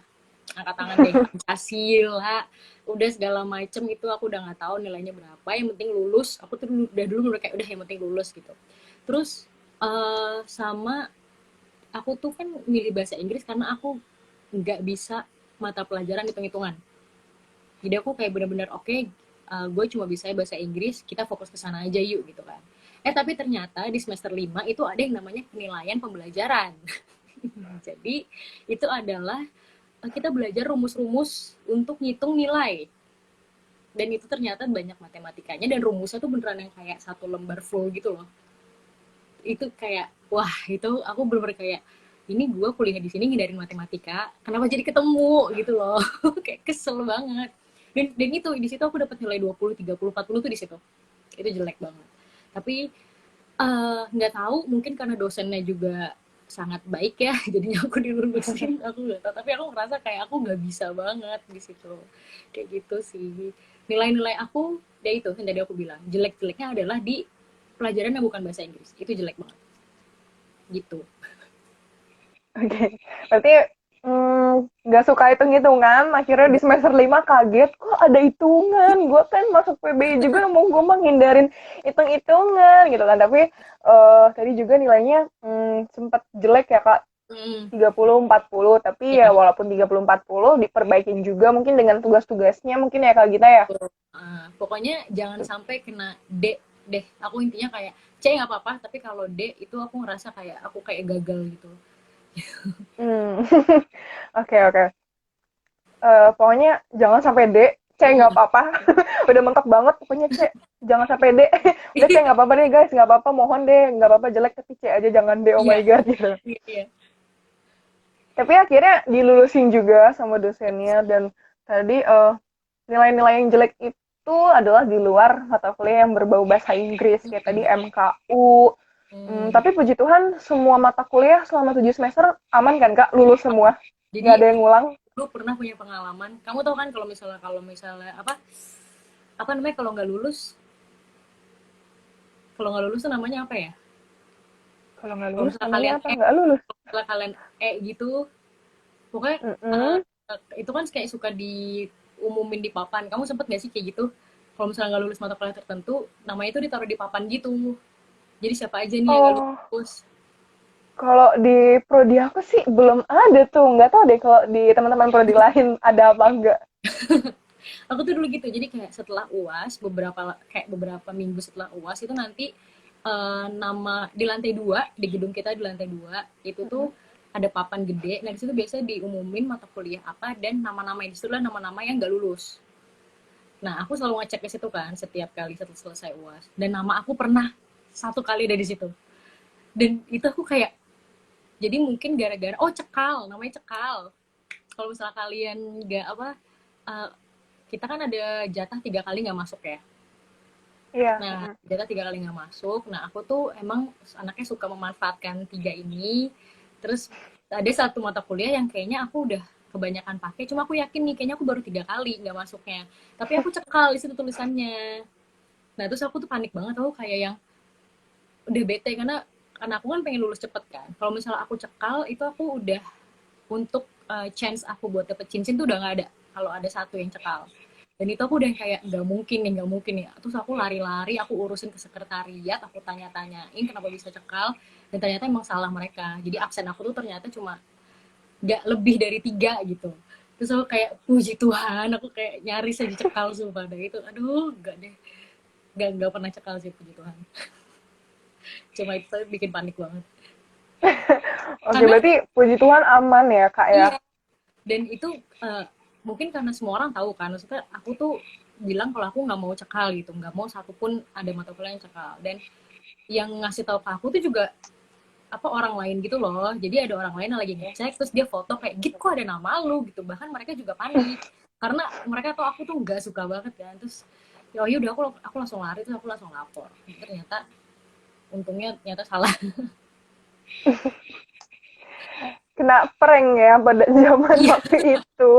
angkat tangan deh. Pancasila, udah segala macem itu aku udah nggak tahu nilainya berapa. Yang penting lulus. Aku tuh udah dulu udah kayak udah yang penting lulus gitu. Terus sama aku tuh kan milih bahasa Inggris karena aku nggak bisa mata pelajaran hitung-hitungan. Jadi aku kayak bener-bener oke, okay, gue cuma bisa bahasa Inggris, kita fokus ke sana aja yuk gitu kan. Tapi ternyata di semester 5 itu ada yang namanya penilaian pembelajaran. Jadi itu adalah kita belajar rumus-rumus untuk ngitung nilai. Dan itu ternyata banyak matematikanya dan rumusnya tuh beneran yang kayak satu lembar full gitu loh. Itu kayak wah itu aku bener-bener kayak ini gue kuliah di sini ngindarin matematika kenapa jadi ketemu gitu loh. Kayak kesel banget. Dan itu di situ aku dapat nilai 20 30 40 tuh di situ. Itu jelek banget. Tapi nggak tahu mungkin karena dosennya juga sangat baik ya jadinya aku dilulusin, aku nggak tahu, tapi aku ngerasa kayak aku nggak bisa banget di situ kayak gitu sih. Nilai-nilai aku ya itu yang tadi aku bilang jelek-jeleknya adalah di pelajaran yang bukan bahasa Inggris, itu jelek banget gitu. oke. Berarti Nggak suka hitung-hitungan, akhirnya di semester 5 kaget, kok ada hitungan, gue kan masuk PBI juga mau gue mah ngindarin hitung-hitungan gitu kan, tapi tadi juga nilainya sempat jelek ya Kak, Hmm, 30-40, tapi ya ya. walaupun 30-40 diperbaikin juga mungkin dengan tugas-tugasnya mungkin ya Kak Gita ya. Pokoknya jangan sampai kena D deh. Aku intinya kayak C nggak apa-apa, tapi kalau D itu aku ngerasa kayak aku kayak gagal gitu. Hmm. Oke, oke. Pokoknya jangan sampai D, C nggak Mm. apa-apa. Udah mentok banget, pokoknya C. Jangan sampai D. Udah C nggak apa-apa deh guys, nggak apa-apa, mohon deh, nggak apa-apa jelek tapi C aja jangan D, oh Iya, my god gitu. iya, iya. Tapi akhirnya dilulusin juga sama dosennya dan tadi nilai-nilai yang jelek itu adalah di luar mata kuliah yang berbau bahasa Inggris kayak tadi Mm. MKU. Hmm. Tapi puji Tuhan semua mata kuliah selama 7 semester aman kan Kak? Lulus semua? Nggak Jadi ada yang ngulang? lu pernah punya pengalaman? Kamu tahu kan kalau misalnya apa namanya kalau nggak lulus tuh namanya apa ya? Kalau nggak Kalau lulus misalnya namanya kalian apa? Nggak lulus. kalau misalnya kalian gitu, pokoknya eh, Mm-mm. itu kan kayak suka diumumin di papan. Kamu sempet gak sih kayak gitu? Kalau misalnya nggak lulus mata kuliah tertentu, namanya itu ditaruh di papan gitu. Jadi siapa aja nih yang nggak Oh, lulus? kalau di prodi aku sih belum ada tuh. Nggak tahu deh kalau di teman-teman prodi lain ada apa enggak. Aku tuh dulu gitu. Jadi kayak setelah UAS, beberapa minggu setelah UAS itu nanti nama di lantai 2 di gedung kita di lantai 2 itu tuh Mm-mm. ada papan gede. Nah, di situ biasa diumumin mata kuliah apa dan nama-nama yang disitu lah nama-nama yang nggak lulus. Nah, aku selalu ngecek ke situ kan setiap kali setelah selesai UAS. Dan nama aku pernah satu kali ada di situ. Dan itu aku kayak jadi mungkin gara-gara cekal, namanya cekal. Kalau misalnya kalian nggak uh, kita kan ada jatah 3 kali nggak masuk ya. Iya. Nah, Mm-mm. jatah 3 kali nggak masuk. Nah, aku tuh emang anaknya suka memanfaatkan tiga ini. Terus ada satu mata kuliah yang kayaknya aku udah kebanyakan pakai. Cuma aku yakin nih, kayaknya aku baru 3 kali nggak masuknya. Tapi aku cekal di situ tulisannya. Nah, terus aku tuh panik banget. Aku kayak yang udah bete karena aku kan pengen lulus cepet kan. Kalau misalnya aku cekal, itu aku udah untuk chance aku buat dapet cincin tuh udah nggak ada. Kalau ada satu yang cekal. Dan itu aku udah kayak nggak mungkin ya. Terus aku lari-lari, aku urusin ke sekretariat, aku tanya-tanyain kenapa bisa cekal, dan ternyata emang salah mereka. Jadi absen aku tuh ternyata cuma nggak lebih dari 3 gitu. Terus aku kayak puji Tuhan, aku kayak nyaris aja cekal sumpah. Dan itu, aduh, nggak deh, nggak pernah cekal sih puji Tuhan. Cuma itu bikin panik banget. Oke, Karena berarti puji Tuhan aman ya Kak ya. iya, dan itu eh, mungkin karena semua orang tahu kan, maksudnya aku tuh bilang kalau aku nggak mau cekal gitu, nggak mau satupun ada mata kuliah yang cekal. Dan yang ngasih tahu ke aku tuh juga orang lain gitu loh. Jadi ada orang lain yang lagi ngecek terus dia foto kayak gitu, kok ada nama lu gitu. Bahkan mereka juga panik karena mereka tahu aku tuh nggak suka banget kan. Terus ya udah aku langsung lari, terus aku langsung lapor. Ternyata untungnya ternyata salah. Kena prank ya pada zaman Iya, waktu itu.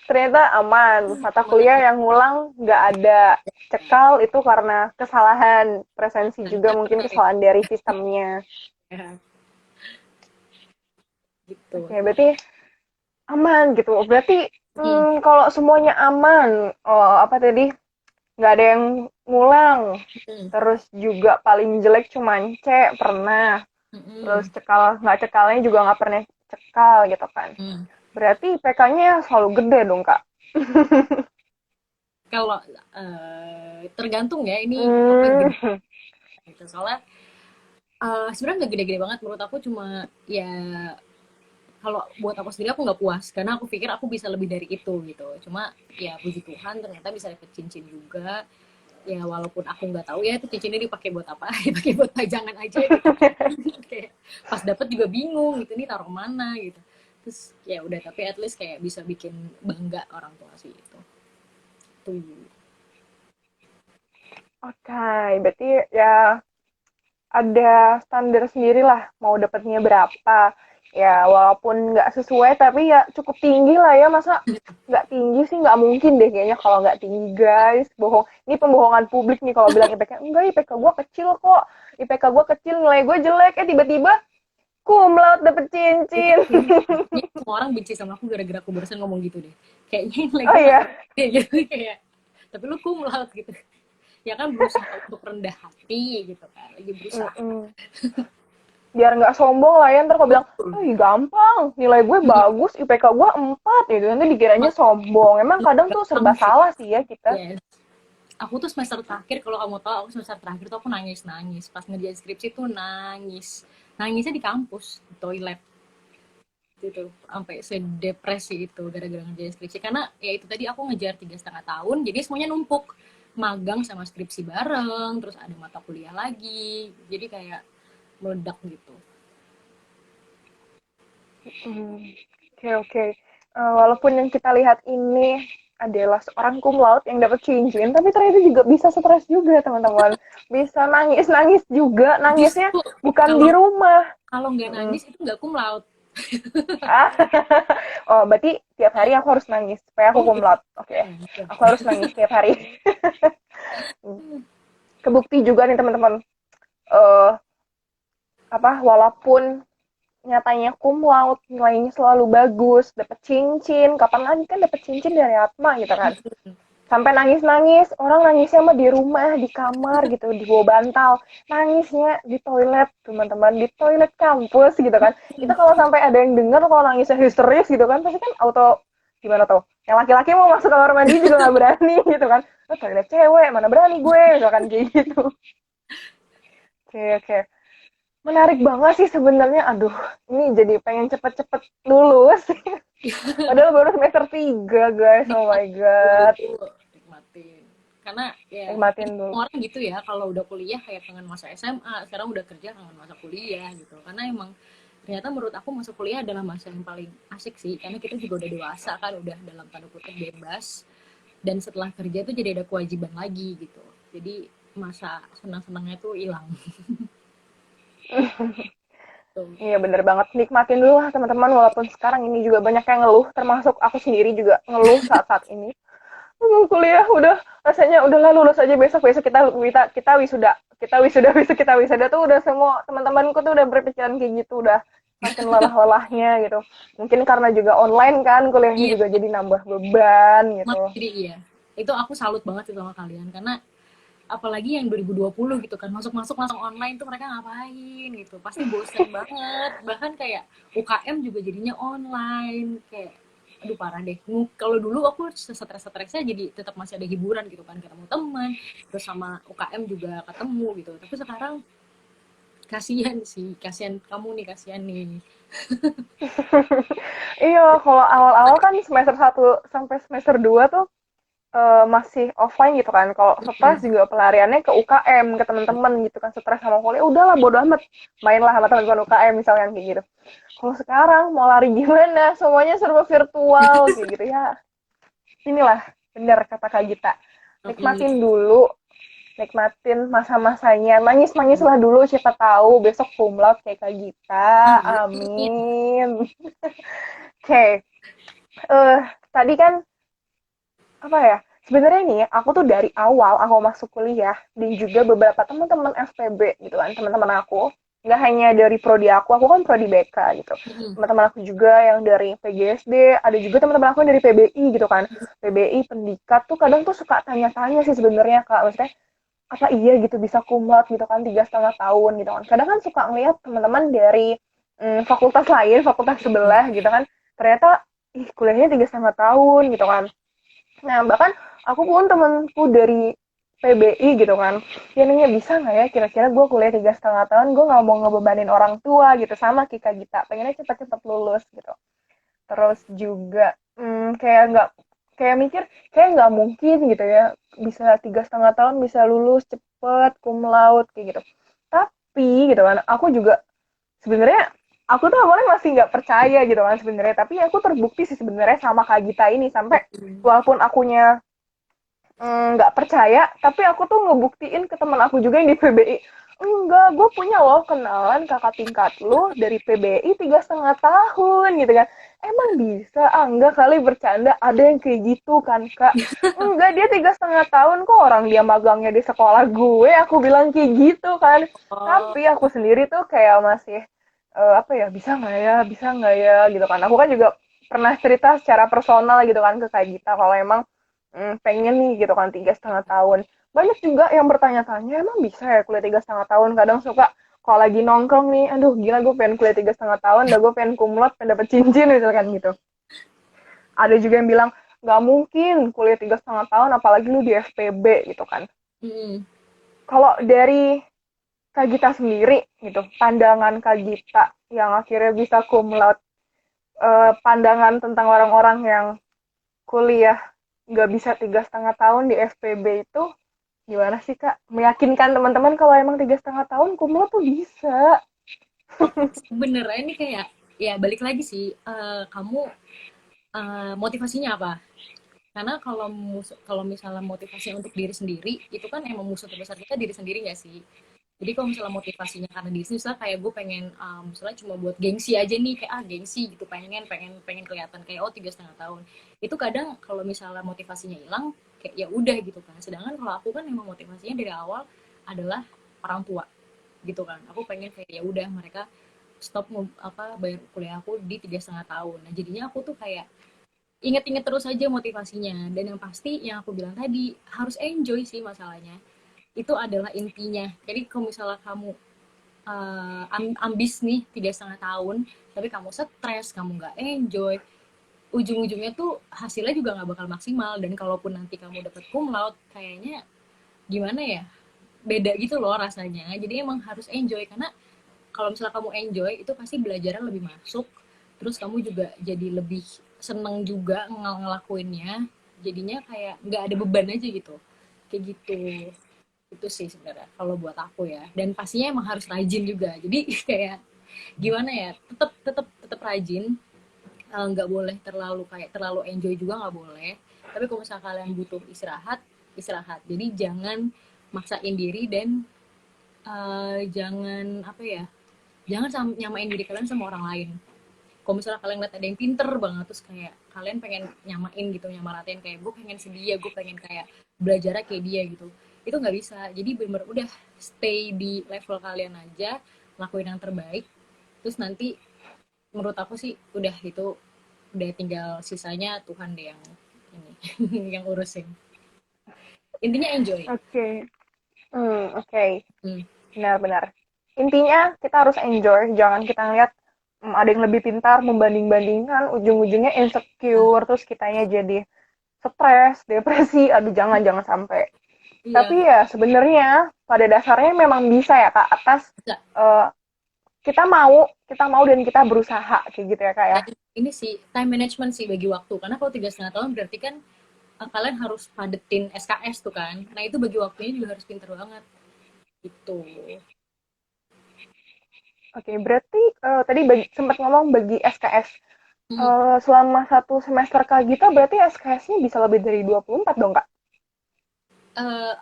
Ternyata aman. Mata kuliah aman. yang ngulang nggak ada. Cekal itu karena kesalahan presensi juga mungkin kesalahan dari sistemnya. Ya, Oke, gitu. berarti aman gitu. Berarti Hmm. kalau semuanya aman, apa tadi nggak ada yang ngulang. Hmm. Terus juga paling jelek cuman C pernah. Terus Hmm. nggak cekalnya juga nggak pernah cekal gitu kan. Hmm. Berarti IPK-nya selalu gede dong, Kak. Kalau tergantung ya ini apa gede Hmm, gitu. Soalnya sebenarnya nggak gede-gede banget menurut aku, cuma ya kalau buat aku sendiri aku nggak puas karena aku pikir aku bisa lebih dari itu gitu. Cuma ya puji Tuhan ternyata bisa dapet cincin juga. Ya walaupun aku nggak tahu ya itu cincinnya dipakai buat apa, dipakai buat pajangan aja gitu. Kayak pas dapet juga bingung gitu, nih taruh mana gitu. Terus ya udah, tapi at least kayak bisa bikin bangga orang tua sih itu. Tuh. oke, berarti ya ada standar sendiri lah mau dapatnya berapa. Ya, walaupun nggak sesuai, tapi ya cukup tinggi lah ya. Masa nggak tinggi sih? Nggak mungkin deh kayaknya kalau nggak tinggi, guys. Bohong. Ini pembohongan publik nih kalau bilang IPK. Enggak, IPK gue kecil kok. IPK gue kecil, nilai gue jelek. Tiba-tiba cum laude dapet cincin. Kayaknya semua orang benci sama aku gara-gara aku barusan ngomong gitu deh. Kayaknya yang lain Oh tuh nggak iya. suka kayak gitu kayak. Tapi lu cum laude gitu. Ya kan berusaha untuk rendah hati gitu kan. Lagi berusaha. Mm-mm. Biar nggak sombong lah ya, ntar kau bilang, Betul. "Ih, gampang, nilai gue bagus, IPK gue 4 gitu." Nanti dikiranya sombong. Emang kadang tuh serba Gampang sih. salah sih ya kita. Yes. Aku tuh semester terakhir, kalau kamu tahu, aku semester terakhir tuh aku nangis-nangis. Pas ngerjain skripsi tuh nangis. Nangisnya di kampus, di toilet. Gitu. Sampai sedepresi itu gara-gara ngerjain skripsi. Karena ya itu tadi aku ngejar 3,5 tahun, jadi semuanya numpuk. Magang sama skripsi bareng, terus ada mata kuliah lagi. Jadi kayak meledak gitu. Oke, oke. Walaupun yang kita lihat ini adalah seorang cum laude yang dapat cincin, tapi ternyata juga bisa stres juga, teman-teman. Bisa nangis-nangis juga, nangisnya Justru bukan di kalau rumah. kalau nggak Mm-mm. nangis itu nggak cum laude. Ah, oh, berarti tiap hari aku harus nangis supaya aku Oh cum iya. laude. Oke, aku harus nangis tiap hari. Kebukti juga nih, teman-teman. eh Walaupun nyatanya cum laude, nilainya selalu bagus, dapat cincin, kapan lagi kan dapat cincin dari Atma gitu kan. Sampai nangis-nangis, orang nangisnya mah di rumah, di kamar gitu, di bawah bantal. Nangisnya di toilet, teman-teman, di toilet kampus gitu kan. Itu kalau sampai ada yang dengar kalau nangisnya histeris gitu kan, pasti kan auto gimana tuh? Yang laki-laki mau masuk kamar mandi juga nggak berani gitu kan. Oh, toilet cewek, mana berani gue, misalkan kayak gitu. Oke, oke. Menarik banget sih sebenarnya. Aduh, ini jadi pengen cepet-cepet lulus. Padahal baru semester 3 guys. Oh my Nikmatin god. dulu, nikmatin. Karena ya mungkin Nikmatin dulu. semua orang gitu ya, kalau udah kuliah kayak kangen masa SMA, sekarang udah kerja kangen masa kuliah gitu. Karena emang ternyata menurut aku masa kuliah adalah masa yang paling asik sih, karena kita juga udah dewasa kan, udah dalam tanda kutip bebas. Dan setelah kerja tuh jadi ada kewajiban lagi gitu. Jadi masa senang-senangnya tuh hilang. Tuh. Iya bener banget. Nikmatin dulu lah teman-teman. Walaupun sekarang ini juga banyak yang ngeluh. Termasuk aku sendiri juga ngeluh saat-saat ini. Kuliah udah rasanya udahlah lulus aja besok kita wisuda. Kita wisuda tuh udah semua teman-temanku tuh udah berpikiran kayak gitu. Udah makin lelah-lelahnya gitu. Mungkin karena juga online kan kuliahnya Iya, juga jadi nambah beban gitu. jadi iya. Itu aku salut banget sih sama kalian, karena apalagi yang 2020 gitu kan, masuk-masuk langsung online tuh mereka ngapain gitu, pasti bosen banget. Bahkan kayak UKM juga jadinya online, kayak aduh parah deh. Kalau dulu aku stres-stresnya jadi tetap masih ada hiburan gitu kan, ketemu teman, terus sama UKM juga ketemu gitu. Tapi sekarang kasihan sih, kasihan kamu nih, kasihan nih. Iya, kalau awal-awal kan semester 1 sampai semester 2 tuh masih offline gitu kan. Kalau stres Hmm. juga pelariannya ke UKM, ke teman-teman gitu kan. Stres sama kuliah, udahlah bodo amat. Mainlah sama teman-teman UKM misalnya kayak gitu. Kalau sekarang mau lari gimana? Semuanya serba virtual kayak gitu ya. Inilah benar kata Kak Gita. Apalagi Nikmatin dulu, nikmatin masa-masanya. Nangis-nangislah dulu, siapa tahu besok cum laude kayak Kak Gita. amin. Amin. Oke, tadi kan apa ya, sebenarnya nih aku tuh dari awal aku masuk kuliah dan juga beberapa teman-teman FPB gitu kan, teman-teman aku nggak hanya dari prodi aku kan prodi BK gitu, Hmm. teman-teman aku juga yang dari PGSD, ada juga teman-teman aku yang dari PBI gitu kan. PBI pendikat tuh kadang tuh suka tanya-tanya sih sebenarnya Kak, maksudnya apa iya gitu bisa kumat gitu kan 3,5 tahun gitu kan. Kadang kan suka ngeliat teman-teman dari fakultas lain, fakultas sebelah gitu kan, ternyata ih kuliahnya 3,5 tahun gitu kan. Nah, bahkan aku pun temenku dari PBI gitu kan, dia nanya bisa nggak ya kira-kira gue kuliah 3,5 tahun, gue nggak mau ngebebanin orang tua gitu, sama Kika Gita, pengennya cepet-cepet lulus gitu. Terus juga kayak nggak, kayak mikir kayak nggak mungkin gitu ya bisa 3,5 tahun bisa lulus cepet cum laude kayak gitu. Tapi gitu kan, aku juga sebenarnya aku tuh awalnya masih nggak percaya gitu kan sebenarnya, tapi aku terbukti sih sebenarnya sama Kak Gita ini, sampai walaupun akunya nggak percaya, tapi aku tuh ngebuktiin ke teman aku juga yang di PBI. Enggak, gue punya loh kenalan kakak tingkat lu dari PBI 3,5 tahun gitu kan. Emang bisa? Ah, enggak kali bercanda. Ada yang kayak gitu kan kak? Enggak, dia 3,5 tahun kok, orang dia magangnya di sekolah gue. Aku bilang kayak gitu kan. Oh, Tapi aku sendiri tuh kayak masih apa ya, bisa nggak ya gitu kan. Aku kan juga pernah cerita secara personal gitu kan ke Kak Gita kalau emang pengen nih gitu kan 3,5 tahun. Banyak juga yang bertanya-tanya, emang bisa ya kuliah 3,5 tahun? Kadang suka kalau lagi nongkrong nih, aduh gila gue pengen kuliah 3,5 tahun, dah gue pengen kumlot, pengen dapet cincin misalkan gitu. Ada juga yang bilang, nggak mungkin kuliah 3,5 tahun, apalagi lu di FPB gitu kan. Mm-mm. Kalau dari Kak Gita sendiri gitu, pandangan Kak Gita yang akhirnya bisa kumlot, pandangan tentang orang-orang yang kuliah nggak bisa 3,5 tahun di FPB itu gimana sih Kak? Meyakinkan teman-teman kalau emang 3,5 tahun kumlot tuh bisa. Oke, sebenarnya ini kayak ya balik lagi sih, kamu motivasinya apa? Karena kalau misalnya motivasinya untuk diri sendiri, itu kan emang musuh terbesar kita diri sendiri nggak sih? Jadi kalau misalnya motivasinya karena diri sendiri, misalnya kayak gue pengen, misalnya cuma buat gengsi aja nih, kayak gengsi gitu, pengen pengen pengen kelihatan kayak 3,5 tahun. Itu kadang kalau misalnya motivasinya hilang, kayak ya udah gitu kan. Sedangkan kalau aku kan emang motivasinya dari awal adalah orang tua gitu kan. Aku pengen kayak ya udah mereka stop bayar kuliah aku di 3,5 tahun. Nah jadinya aku tuh kayak inget-inget terus aja motivasinya, dan yang pasti yang aku bilang tadi harus enjoy sih masalahnya, itu adalah intinya. Jadi kalau misalnya kamu ambis nih 3,5 tahun tapi kamu stres, kamu nggak enjoy, ujung-ujungnya tuh hasilnya juga nggak bakal maksimal, dan kalaupun nanti kamu dapet cum laude kayaknya gimana ya, beda gitu loh rasanya. Jadi emang harus enjoy, karena kalau misalnya kamu enjoy itu pasti belajarnya lebih masuk, terus kamu juga jadi lebih seneng juga ngelakuinnya, jadinya kayak nggak ada beban aja gitu, kayak gitu. Itu sih sebenarnya kalau buat aku ya, dan pastinya emang harus rajin juga. Jadi kayak gimana ya, tetap tetap tetap rajin. Nggak boleh terlalu kayak terlalu enjoy juga nggak boleh, tapi kalau misalnya kalian butuh istirahat, istirahat. Jadi jangan maksain diri, dan jangan apa ya, jangan nyamain diri kalian sama orang lain. Kalau misalnya kalian lihat ada yang pinter banget, terus kayak kalian pengen nyamain gitu, nyamaratin kayak gue pengen sedia, gue pengen kayak belajarnya kayak dia gitu, itu nggak bisa. Jadi bener-bener udah stay di level kalian aja, lakuin yang terbaik, terus nanti menurut aku sih udah itu, udah tinggal sisanya Tuhan deh yang ini yang urusin. Intinya enjoy. Oke. Oke. Hmm. Benar-benar. Intinya kita harus enjoy, jangan kita ngeliat ada yang lebih pintar, membanding-bandingkan, ujung-ujungnya Nah, insecure, terus kitanya jadi stres, depresi, aduh jangan sampai. iya, Tapi ya sebenarnya pada dasarnya memang bisa ya Kak, atas bisa. eh, kita mau dan kita berusaha kayak gitu ya Kak ya. Dan ini sih time management sih bagi waktu, karena kalau 3,5 tahun berarti kan kalian harus padetin SKS tuh kan. Nah itu bagi waktunya juga harus pinter banget gitu. Oke, berarti tadi sempat ngomong bagi SKS. Hmm. Selama satu semester Kak Gita berarti SKS-nya bisa lebih dari 24 dong Kak?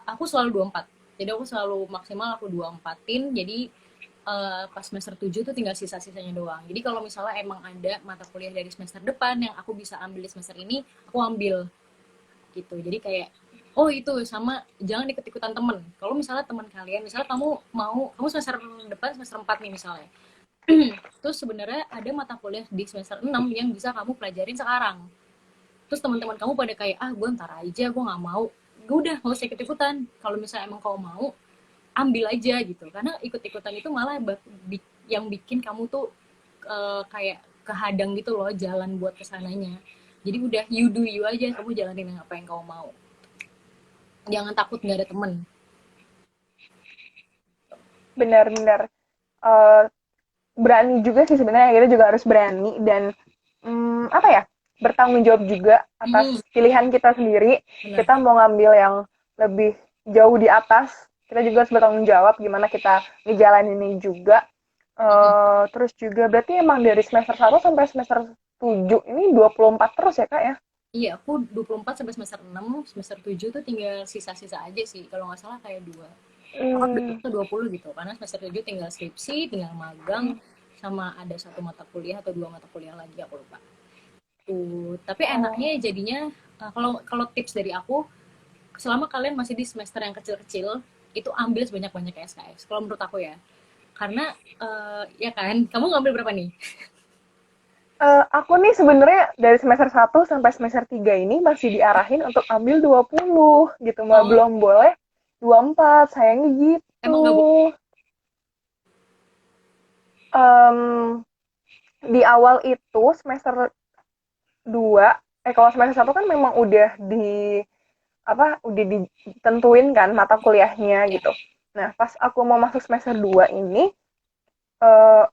Aku selalu 24. Jadi aku selalu maksimal aku 24-in. Jadi pas semester 7 tuh tinggal sisa-sisanya doang. Jadi kalau misalnya emang ada mata kuliah dari semester depan yang aku bisa ambil di semester ini, aku ambil gitu. Jadi kayak oh itu sama, jangan ikut-ikutan temen. Kalau misalnya teman kalian, misalnya kamu semester depan semester 4 nih misalnya. Terus sebenarnya ada mata kuliah di semester 6 yang bisa kamu pelajarin sekarang. Terus teman-teman kamu pada kayak gue ntar aja, gue nggak mau. Gue udah nggak usah ikut-ikutan. Kalau misalnya emang kau mau, ambil aja gitu. Karena ikut-ikutan itu malah yang bikin kamu tuh kayak kehadang gitu loh jalan buat kesananya. Jadi udah you do you aja, kamu jalanin apa yang kau mau. Jangan takut nggak ada temen. Benar-benar eh, berani juga sih sebenarnya, kita juga harus berani dan apa ya, bertanggung jawab juga atas Hmm, pilihan kita sendiri. benar. Kita mau ngambil yang lebih jauh di atas, kita juga harus bertanggung jawab gimana kita ngejalanin ini juga. Mm-mm. Terus juga berarti emang dari semester 1 sampai semester 7 ini 24 terus ya Kak ya? Iya, aku 24 sampai semester 6, semester 7 tuh tinggal sisa-sisa aja sih. Kalau nggak salah kayak dua. Oh, Hmm, 20 gitu. Karena semester 7 tinggal skripsi, tinggal magang, hmm. sama ada satu mata kuliah atau dua mata kuliah lagi, aku lupa. Tuh, tapi enaknya Oh, jadinya, kalau kalau tips dari aku, selama kalian masih di semester yang kecil-kecil, itu ambil sebanyak-banyaknya SKS. Kalau menurut aku ya. Karena ya kan, kamu ngambil berapa nih? Aku nih sebenarnya dari semester 1 sampai semester 3 ini masih diarahin untuk ambil 20 gitu, Mbak. Oh, Belum boleh 24, sayangnya gitu. emang nggak boleh. Em, di awal itu semester 2, kalau semester 1 kan memang udah udah ditentuin kan mata kuliahnya Ya. gitu. Nah, pas aku mau masuk semester 2 ini, eh,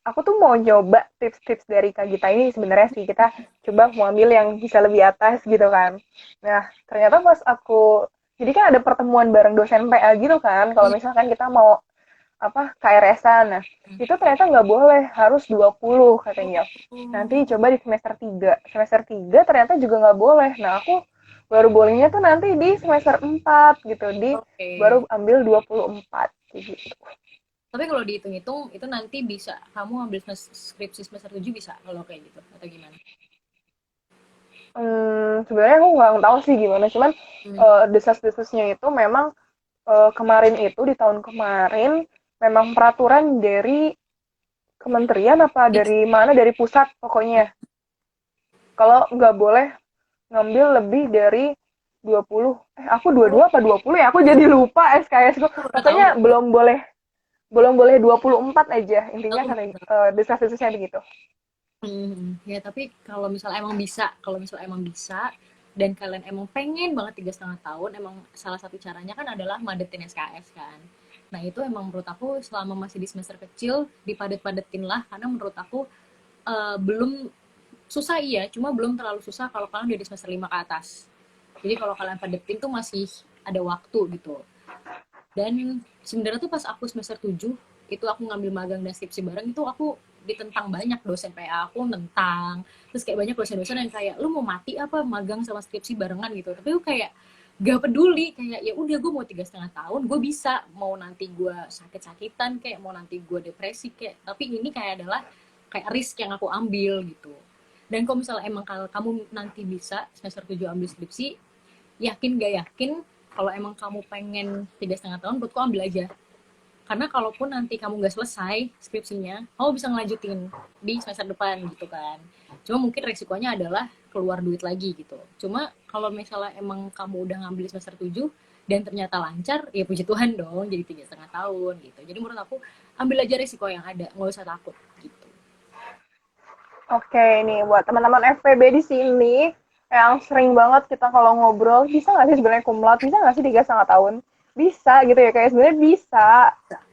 aku tuh mau nyoba tips-tips dari Kak Gita ini sebenarnya sih. Kita coba mau ambil yang bisa lebih atas gitu kan. Nah, ternyata pas aku jadi kan ada pertemuan bareng dosen PA gitu kan, kalau Hmm, misalkan kita mau KRS-an. Nah, itu ternyata nggak boleh, harus 20 katanya. oh, Nanti coba di semester 3. Semester 3 ternyata juga nggak boleh. Nah, aku baru bolehnya tuh nanti di semester 4 gitu, oke. baru ambil 24 gitu. Tapi kalau dihitung-hitung itu nanti bisa kamu ambil skripsi semester 7 bisa kalau kayak gitu atau gimana? Sebenarnya aku nggak tahu sih gimana, cuman Hmm. desas-desusnya itu memang kemarin itu di tahun kemarin memang peraturan dari kementerian apa Fix. dari mana dari pusat pokoknya kalau nggak boleh ngambil lebih dari 20. Aku Oh, 22 apa 20 ya? Aku jadi lupa SKS ku. aku baru tahu Pokoknya loh. belum boleh 24 aja. Intinya Aku kata baru tahu. desas-desusnya begitu. Ya tapi kalau misalnya emang bisa dan kalian emang pengen banget 3,5 tahun, emang salah satu caranya kan adalah madetin SKS kan. Nah itu emang menurut aku selama masih di semester kecil dipadet-padetin lah, karena menurut aku belum susah iya, cuma belum terlalu susah kalau kalian udah di semester 5 ke atas. Jadi kalau kalian padetin tuh masih ada waktu gitu. Dan sebenarnya tuh pas aku semester 7 itu aku ngambil magang dan skripsi bareng, itu aku ditentang banyak dosen PA aku nentang, terus kayak banyak dosen-dosen yang kayak lu mau mati apa magang sama skripsi barengan gitu, tapi aku kayak gak peduli, kayak ya udah gue mau 3,5 tahun gue bisa, mau nanti gue sakit-sakitan kayak mau nanti gue depresi kayak, tapi ini kayak adalah kayak risk yang aku ambil gitu. Dan kalau misalnya emang kalau kamu nanti bisa semester 7 ambil skripsi, yakin gak yakin, kalau emang kamu pengen 3,5 tahun buatku ambil aja, karena kalaupun nanti kamu nggak selesai skripsinya kamu bisa ngelanjutin di semester depan gitu kan. Cuma mungkin resikonya adalah keluar duit lagi gitu. Cuma kalau misalnya emang kamu udah ngambil semester 7 dan ternyata lancar, ya puji Tuhan dong, jadi 3,5 tahun gitu. Jadi menurut aku ambil aja resiko yang ada, nggak usah takut gitu. Oke, nih buat teman-teman FPB di sini yang sering banget kita kalau ngobrol, bisa nggak sih sebenarnya kumlot? Bisa nggak sih 3,5 tahun? Bisa gitu ya, kayak sebenarnya bisa.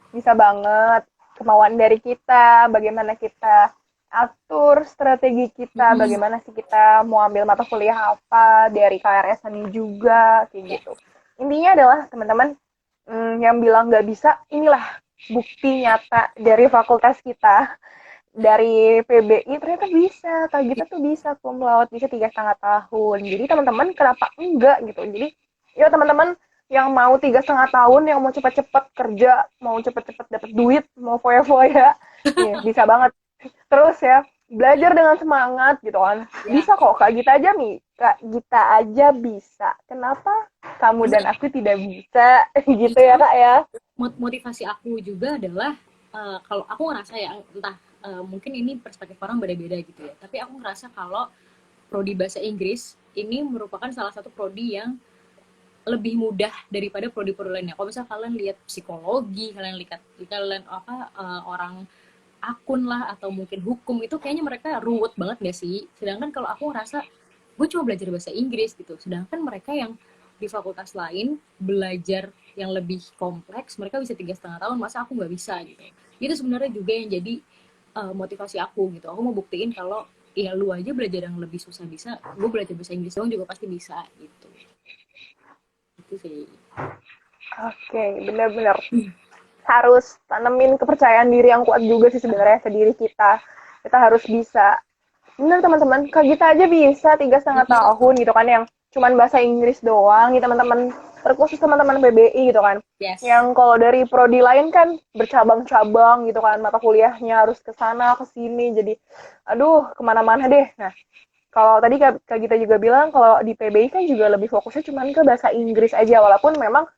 Bisa banget. Kemauan dari kita, bagaimana kita atur strategi kita, Mm-mm. bagaimana sih kita mau ambil mata kuliah apa, dari KRS ini juga, kayak Ya. gitu. Intinya adalah teman-teman yang bilang nggak bisa, inilah bukti nyata dari fakultas kita dari PBI ternyata bisa kayak gitu tuh bisa cum laude bisa 3,5 tahun jadi teman-teman kenapa enggak gitu jadi ya teman-teman yang mau 3,5 tahun yang mau cepet-cepet kerja mau cepet-cepet dapat duit mau foya-foya ya bisa banget terus ya belajar dengan semangat gitu kan Ya. bisa kok kak Gita aja nih kak Gita aja bisa kenapa kamu dan Bener. aku tidak bisa gitu ya Justru kak ya. motivasi aku juga adalah kalau aku ngerasa ya entah mungkin ini perspektif orang beda-beda gitu ya, tapi aku ngerasa kalau prodi bahasa Inggris ini merupakan salah satu prodi yang lebih mudah daripada prodi-prodi lainnya. Kalau misalnya kalian lihat psikologi, kalian apa orang akun lah atau mungkin hukum, itu kayaknya mereka ruwet banget gak sih? Sedangkan kalau aku ngerasa gue cuma belajar bahasa Inggris gitu, sedangkan mereka yang di fakultas lain belajar yang lebih kompleks, mereka bisa 3,5 tahun, masa aku nggak bisa gitu. Itu sebenarnya juga yang jadi motivasi aku gitu. Aku mau buktiin kalau ya lu aja belajar yang lebih susah bisa, gue belajar bahasa Inggris doang juga pasti bisa gitu. Itu sih. Oke benar-benar harus tanemin kepercayaan diri yang kuat juga sih sebenarnya ke diri kita. Kita harus bisa. Bener teman-teman, Kak Gita aja bisa 3,5 tahun gitu kan yang cuman bahasa Inggris doang nih teman-teman. Terkhusus teman-teman PBI gitu kan. Yes. Yang kalau dari prodi lain kan bercabang-cabang gitu kan mata kuliahnya harus ke sana ke sini jadi aduh kemana-mana deh. Nah kalau tadi Kak Gita juga bilang kalau di PBI kan juga lebih fokusnya cuman ke bahasa Inggris aja walaupun memang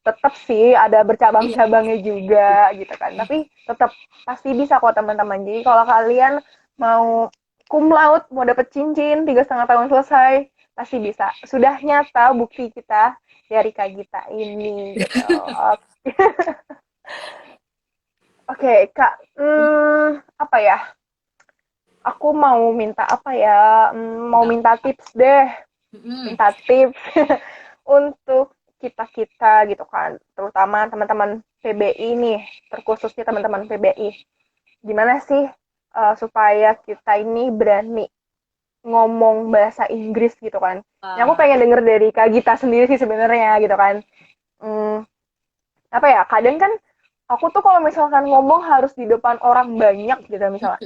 tetap sih ada Iya. bercabang-cabangnya juga gitu kan. Tapi tetap pasti bisa kok teman-teman. Jadi kalau kalian mau cum laude, mau dapet cincin 3,5 tahun selesai, pasti bisa. Sudah nyata bukti kita dari Kak Gita ini gitu. Oke, Oke, Kak, apa ya? Aku mau minta apa ya? Mau Minta minta tips deh, Mm-mm. minta tips untuk kita-kita gitu kan, terutama teman-teman PBI nih, terkhususnya teman-teman PBI. Gimana sih supaya kita ini berani ngomong bahasa Inggris gitu kan? Yang aku Ah, pengen denger dari Kak Gita sendiri sih sebenarnya gitu kan. Hmm, apa ya? Kadang kan aku tuh kalau misalkan ngomong harus di depan orang banyak gitu misalnya.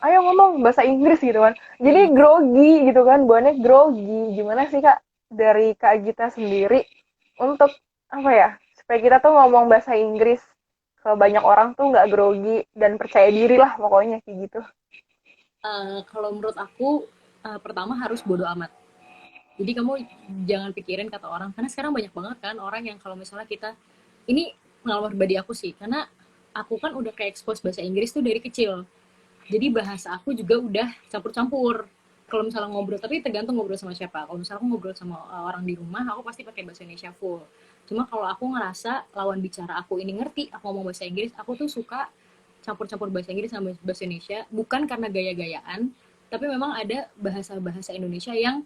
Ayo ngomong bahasa Inggris gitu kan. mm-mm. Jadi grogi gitu kan, buannya grogi. Gimana sih Kak dari Kak Gita sendiri untuk apa ya? Supaya kita tuh ngomong bahasa Inggris ke banyak orang tuh nggak grogi dan percaya diri lah pokoknya kayak gitu. Kalau menurut aku, pertama harus bodo amat. Jadi kamu jangan pikirin kata orang, karena sekarang banyak banget kan orang yang kalau misalnya kita, ini pengalaman pribadi aku sih, karena aku kan udah kayak expose bahasa Inggris tuh dari kecil. Jadi bahasa aku juga udah campur-campur. Kalau misalnya ngobrol, tapi tergantung ngobrol sama siapa. Kalau misalnya aku ngobrol sama orang di rumah, aku pasti pakai bahasa Indonesia full. Cuma kalau aku ngerasa lawan bicara aku ini ngerti, aku ngomong bahasa Inggris, aku tuh suka campur-campur bahasa Inggris sama bahasa Indonesia, bukan karena gaya-gayaan, tapi memang ada bahasa-bahasa Indonesia yang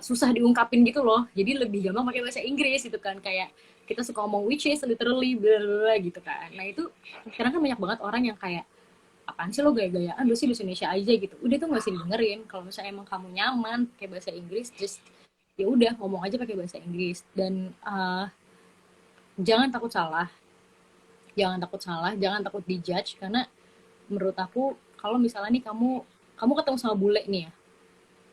susah diungkapin gitu loh. Jadi lebih gampang pakai bahasa Inggris gitu kan. Kayak kita suka ngomong which is literally bla bla bla gitu kan. Nah itu sekarang kan banyak banget orang yang kayak apaan sih lo gaya-gayaan, lu sih bahasa Indonesia aja gitu. Udah tuh gak usah didengerin. Kalau misalnya emang kamu nyaman pakai bahasa Inggris, just ya udah ngomong aja pakai bahasa Inggris. Dan jangan takut salah, jangan takut dijudge, karena menurut aku kalau misalnya nih kamu kamu ketemu sama bule nih ya,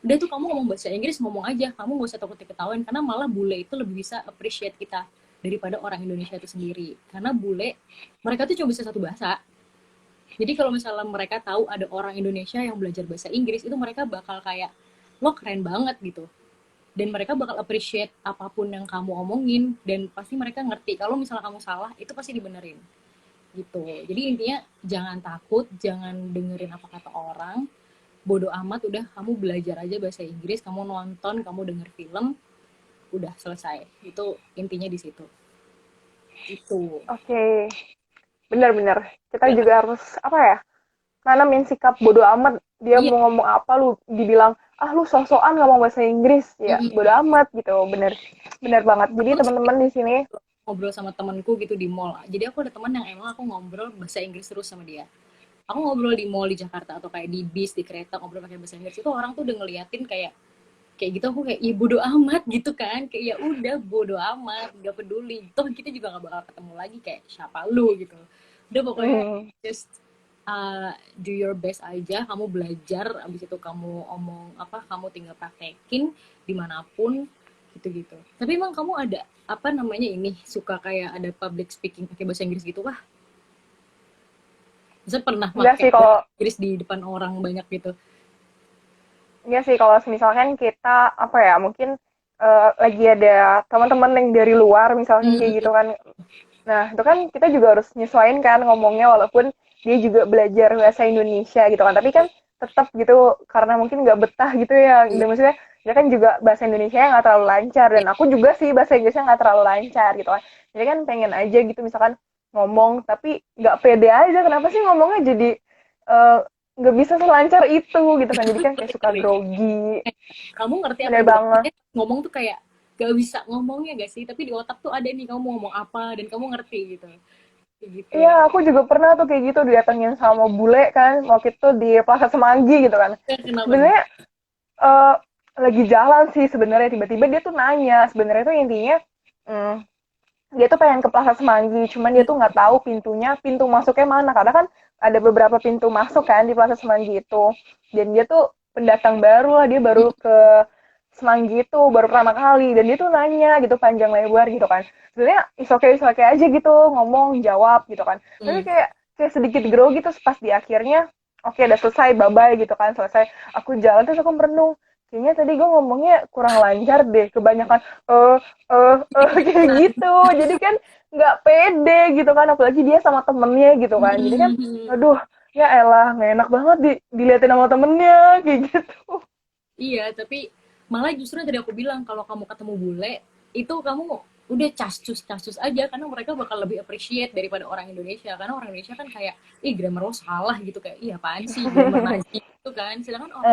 udah tuh kamu ngomong bahasa Inggris, ngomong aja, kamu gak usah takut diketawain, karena malah bule itu lebih bisa appreciate kita daripada orang Indonesia itu sendiri. Karena bule, mereka tuh cuma bisa satu bahasa. Jadi kalau misalnya mereka tahu ada orang Indonesia yang belajar bahasa Inggris, itu mereka bakal kayak, lo keren banget gitu. Dan mereka bakal appreciate apapun yang kamu omongin, dan pasti mereka ngerti kalau misalnya kamu salah, itu pasti dibenerin gitu. Jadi intinya jangan takut, jangan dengerin apa kata orang, bodo amat, udah kamu belajar aja bahasa Inggris, kamu nonton, kamu denger film, udah selesai. Itu intinya di situ. Itu. Oke, benar-benar. Kita Ya, juga harus apa ya? Nanamin sikap bodo amat. Dia iya. mau ngomong apa lu dibilang, ah lu sok-sokan ngomong bahasa Inggris. Ya, bodo Mm-mm. amat gitu. Bener. Bener banget. Jadi Aku sering teman-teman di sini, ngobrol sama temanku gitu di mall. Jadi aku ada teman yang emang aku ngobrol bahasa Inggris terus sama dia. Aku ngobrol di mall di Jakarta atau kayak di bis, di kereta, ngobrol pakai bahasa Inggris, itu orang tuh udah ngeliatin kayak kayak gitu. Aku kayak, ya bodo amat gitu kan, kayak ya udah bodo amat, gak peduli, toh kita juga gak bakal ketemu lagi, kayak siapa lu gitu. Udah pokoknya hmm, just do your best aja, kamu belajar, abis itu kamu omong apa, kamu tinggal praktekin dimanapun gitu-gitu. Tapi emang kamu ada apa namanya ini, suka kayak ada public speaking pakai bahasa Inggris gitu kah? Saya pernah enggak pakai sih bahasa kalau Inggris di depan orang banyak gitu. enggak sih kalau misalkan kita apa ya mungkin lagi ada teman-teman yang dari luar misalkan kayak Mm-mm. gitu kan. Nah, itu kan kita juga harus nyesuaiin kan ngomongnya walaupun dia juga belajar bahasa Indonesia gitu kan. Tapi kan tetap gitu karena mungkin nggak betah gitu ya. Dan maksudnya dia kan juga bahasa Indonesia nggak terlalu lancar dan aku juga sih bahasa Inggrisnya nggak terlalu lancar gitu kan. Jadi kan pengen aja gitu misalkan ngomong tapi nggak pede aja. Kenapa sih ngomongnya jadi eh, nggak bisa selancar itu gitu kan. Jadi kan kayak suka grogi. Kamu ngerti apa Bener yang gue banget. maksudnya, ngomong tuh kayak gak bisa ngomongnya gak sih, tapi di otak tuh ada nih kamu mau ngomong apa dan kamu ngerti gitu, kayak gitu. Iya, aku juga pernah tuh kayak gitu didatengin sama bule kan, waktu itu di Plaza Semanggi gitu kan. Kenapa nih? Sebenarnya eh, lagi jalan sih sebenarnya tiba-tiba dia tuh nanya, sebenarnya tuh intinya hmm, dia tuh pengen ke Plaza Semanggi, cuman dia tuh nggak tahu pintunya, pintu masuknya mana karena kan ada beberapa pintu masuk kan di Plaza Semanggi itu. Dan dia tuh pendatang baru lah, dia baru ke Semanggi itu baru pertama kali dan dia tuh nanya gitu panjang lebar gitu kan. Sebenarnya is okay aja gitu ngomong jawab gitu kan. Tapi Hmm. kayak sedikit grogi terus pas di akhirnya oke udah selesai bye bye gitu kan selesai aku jalan terus aku merenung kayaknya tadi gue ngomongnya kurang lancar deh, kebanyakan kayak gitu. Jadi kan nggak pede gitu kan, apalagi dia sama temennya gitu kan. Jadi kan, aduh, ya elah, nggak enak banget diliatin sama temennya kayak gitu. Iya, tapi malah justru yang tadi aku bilang kalau kamu ketemu bule, itu kamu udah cas-cus aja karena mereka bakal lebih appreciate daripada orang Indonesia. Karena orang Indonesia kan kayak, ih grammar lo salah gitu kayak, iya apaan sih grammar Nazi gitu kan. Sedangkan orang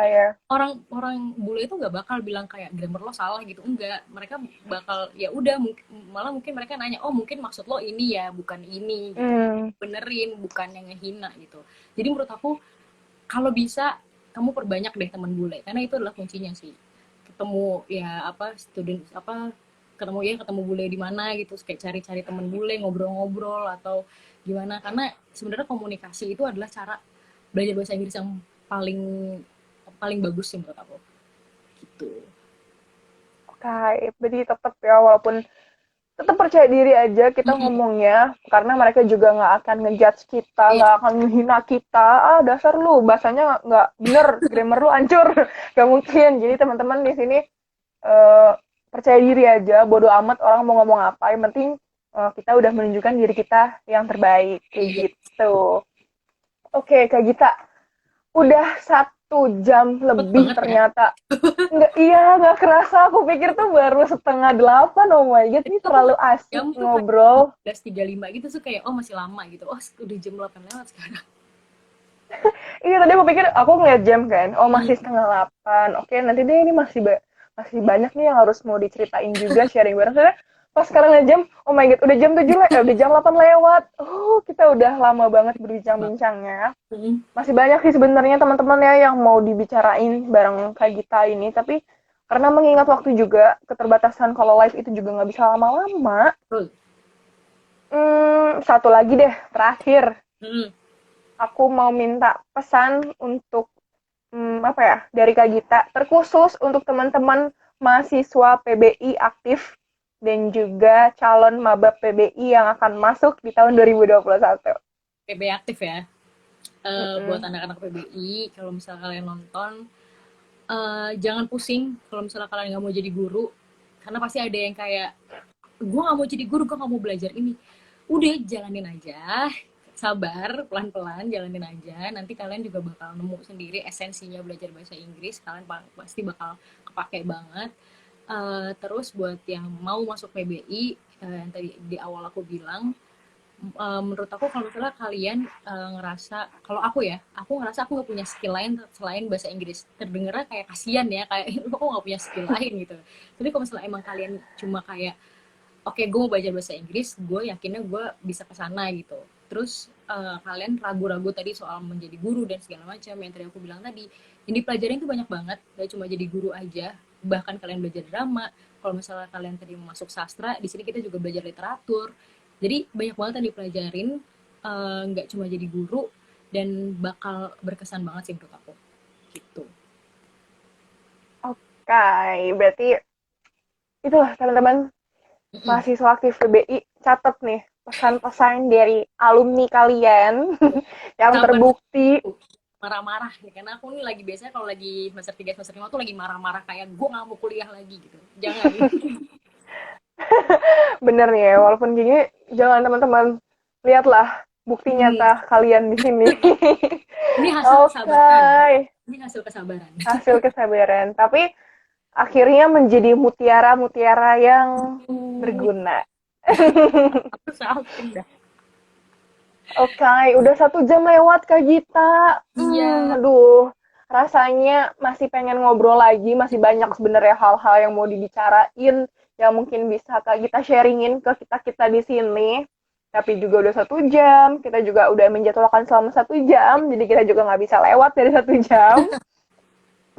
Ya. orang orang bule itu nggak bakal bilang kayak grammar lo salah gitu. Enggak, mereka bakal ya udah malah mungkin mereka nanya, "Oh, mungkin maksud lo ini ya, bukan ini." gitu. Hmm. Benerin, bukan yang ngehina gitu. Jadi menurut aku kalau bisa kamu perbanyak deh teman bule karena itu adalah kuncinya sih ketemu ya apa student apa ketemu bule di mana gitu kayak cari-cari teman bule ngobrol-ngobrol atau gimana karena sebenarnya komunikasi itu adalah cara belajar bahasa Inggris yang paling paling bagus sih menurut aku gitu. Oke, berarti tetap ya, walaupun tetap percaya diri aja kita ngomongnya, karena mereka juga nggak akan ngejudge kita, Iya, nggak akan menghina kita. Ah, dasar lu, bahasanya nggak bener, grammar lu hancur. Gak mungkin. Jadi teman-teman di sini eh, percaya diri aja, bodo amat orang mau ngomong apa. Yang penting kita udah menunjukkan diri kita yang terbaik, kayak iya. gitu. Oke, Kak Gita, udah 1 jam Cepet lebih banget ya. ternyata. Nggak, iya, nggak kerasa. Aku pikir tuh baru setengah 8. Oh my God, Jadi ini aku terlalu asik jam tuh kayak ngobrol. 12.35 gitu tuh kayak oh masih lama gitu. Oh udah jam 8 lewat sekarang. Iya, tadi aku pikir, aku ngeliat jam kan. Oh, Hmm, masih setengah 8. Oke, nanti deh ini masih banyak nih yang harus mau diceritain juga, sharing bareng. Soalnya pas sekarang ngeliat jam, oh my God, udah jam 7 udah jam 8 lewat. Oh, kita udah lama banget berbincang-bincangnya. hmm. Masih banyak sih sebenarnya teman-teman ya yang mau dibicarain bareng Kak Gita ini, tapi karena mengingat waktu juga, keterbatasan kalau live itu juga nggak bisa lama-lama. Betul. Satu lagi deh, terakhir. Hmm. Aku mau minta pesan untuk apa ya, dari Kak Gita, terkhusus untuk teman-teman mahasiswa PBI aktif dan juga calon maba PBI yang akan masuk di tahun 2021. PB aktif ya. Buat Mm-mm. anak-anak PBI kalau misalnya kalian nonton jangan pusing kalau misalnya kalian nggak mau jadi guru karena pasti ada yang kayak gue nggak mau jadi guru gue nggak mau belajar ini udah jalanin aja sabar pelan-pelan jalanin aja nanti kalian juga bakal nemu sendiri esensinya belajar bahasa Inggris kalian pasti bakal kepake banget. Terus buat yang mau masuk PBI yang tadi di awal aku bilang menurut aku kalau misalnya kalian ngerasa kalau aku ngerasa aku nggak punya skill lain selain bahasa Inggris terdengarnya kayak kasihan ya kayak aku nggak punya skill lain gitu tapi kalau misalnya emang kalian cuma kayak oke gue mau belajar bahasa Inggris gue yakinnya gue bisa ke sana gitu terus kalian ragu-ragu tadi soal menjadi guru dan segala macam yang tadi aku bilang tadi yang dipelajarin itu banyak banget gak cuma jadi guru aja bahkan kalian belajar drama kalau misalnya kalian tadi mau masuk sastra di sini kita juga belajar literatur jadi banyak banget yang dipelajarin nggak cuma jadi guru dan bakal berkesan banget sih menurut aku gitu. Oke, berarti itulah teman-teman Mm-mm. mahasiswa aktif PBI, catat nih pesan-pesan dari alumni kalian yang Sabar terbukti. marah-marah nih karena aku nih lagi biasanya kalau lagi semester 3 semester 5 tuh lagi marah-marah kayak gue nggak mau kuliah lagi gitu jangan. Bener nih ya, walaupun gini, jangan teman-teman, lihatlah bukti Hmm, nyata kalian di sini. ini hasil kesabaran Oke, ini hasil kesabaran. hasil kesabaran. Tapi akhirnya menjadi mutiara-mutiara yang berguna. Aku salting dah. Oke, udah 1 jam lewat Kak Gita. Iya. Aduh, rasanya masih pengen ngobrol lagi, masih banyak sebenarnya hal-hal yang mau dibicarain, yang mungkin bisa Kak Gita sharingin ke kita-kita di sini. Tapi juga udah 1 jam, kita juga udah menjadwalkan selama 1 jam, jadi kita juga nggak bisa lewat dari 1 jam.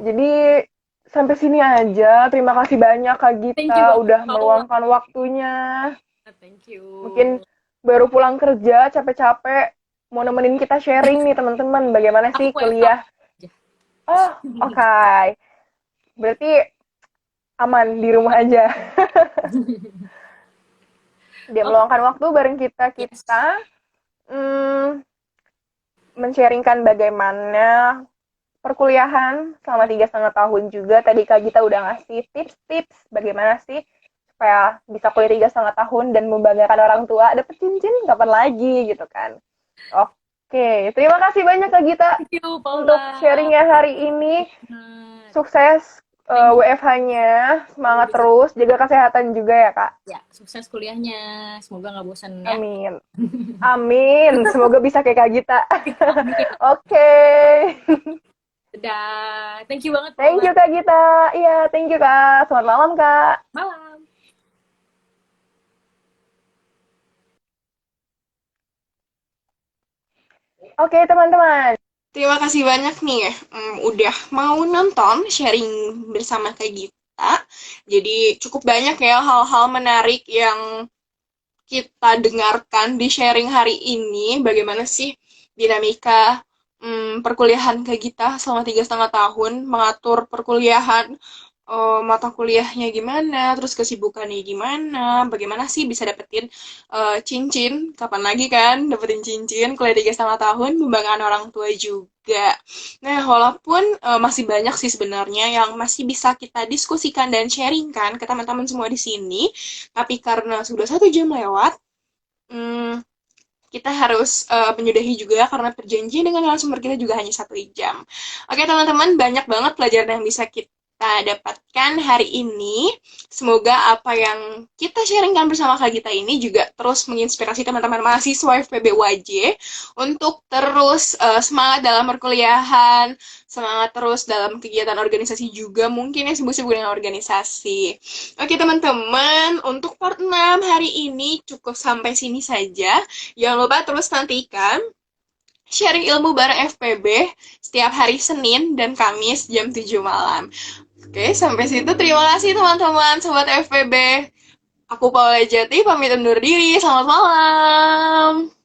Jadi sampai sini aja. Terima kasih banyak Kak Thank you Gita banget udah Paula. meluangkan waktunya. Thank you. Mungkin baru pulang kerja, capek-capek, mau nemenin kita sharing nih teman-teman, bagaimana Aku sih WFH kuliah. aja. Oh, oke. Berarti aman di rumah aja. Dia Oke, meluangkan waktu bareng kita-kita, yes. hmm, men-sharingkan bagaimana perkuliahan selama 3,5 tahun juga. Tadi Kak Gita udah ngasih tips-tips bagaimana sih supaya bisa kuliah 3,5 tahun dan membanggakan orang tua, dapet cincin kapan lagi gitu kan. Oke, terima kasih banyak Kak Gita Thank you, untuk Paula. sharingnya hari ini. Nah, Sukses thank you. WFH-nya, semangat terus, jaga kesehatan juga ya Kak. Ya, sukses kuliahnya. Semoga nggak bosan ya. Amin. Amin. Semoga bisa kayak Kak Gita. Amin. Oke. Dadah. Thank you banget, Thank Paula. you Kak Gita. Iya, thank you Kak. Selamat malam Kak. Malam. Oke teman-teman. Terima kasih banyak nih udah mau nonton sharing bersama Kak Gita. Jadi cukup banyak ya hal-hal menarik yang kita dengarkan di sharing hari ini. Bagaimana sih dinamika perkuliahan Kak Gita selama 3,5 tahun mengatur perkuliahan, mata kuliahnya gimana, terus kesibukannya gimana, bagaimana sih bisa dapetin cincin, kapan lagi kan dapetin cincin, kuliah 3,5 tahun, membanggakan orang tua juga. Nah, walaupun masih banyak sih sebenarnya yang masih bisa kita diskusikan dan sharingkan ke teman-teman semua di sini, tapi karena sudah 1 jam lewat, hmm, kita harus menyudahi juga karena perjanjian dengan narasumber kita juga hanya 1 jam. Oke teman-teman, banyak banget pelajaran yang bisa kita dapatkan hari ini. Semoga apa yang kita sharingkan bersama Kak Gita ini juga terus menginspirasi teman-teman mahasiswa FPB UAJ untuk terus semangat dalam perkuliahan, semangat terus dalam kegiatan organisasi juga, mungkin ya sibuk-sibuk dengan organisasi. Oke teman-teman, untuk part 6 hari ini cukup sampai sini saja. Jangan lupa terus nantikan sharing ilmu bareng FPB setiap hari Senin dan Kamis jam 7 malam. Oke, sampai situ. Terima kasih teman-teman, sobat FPB. Aku Paula Jati, pamit undur diri. Selamat malam.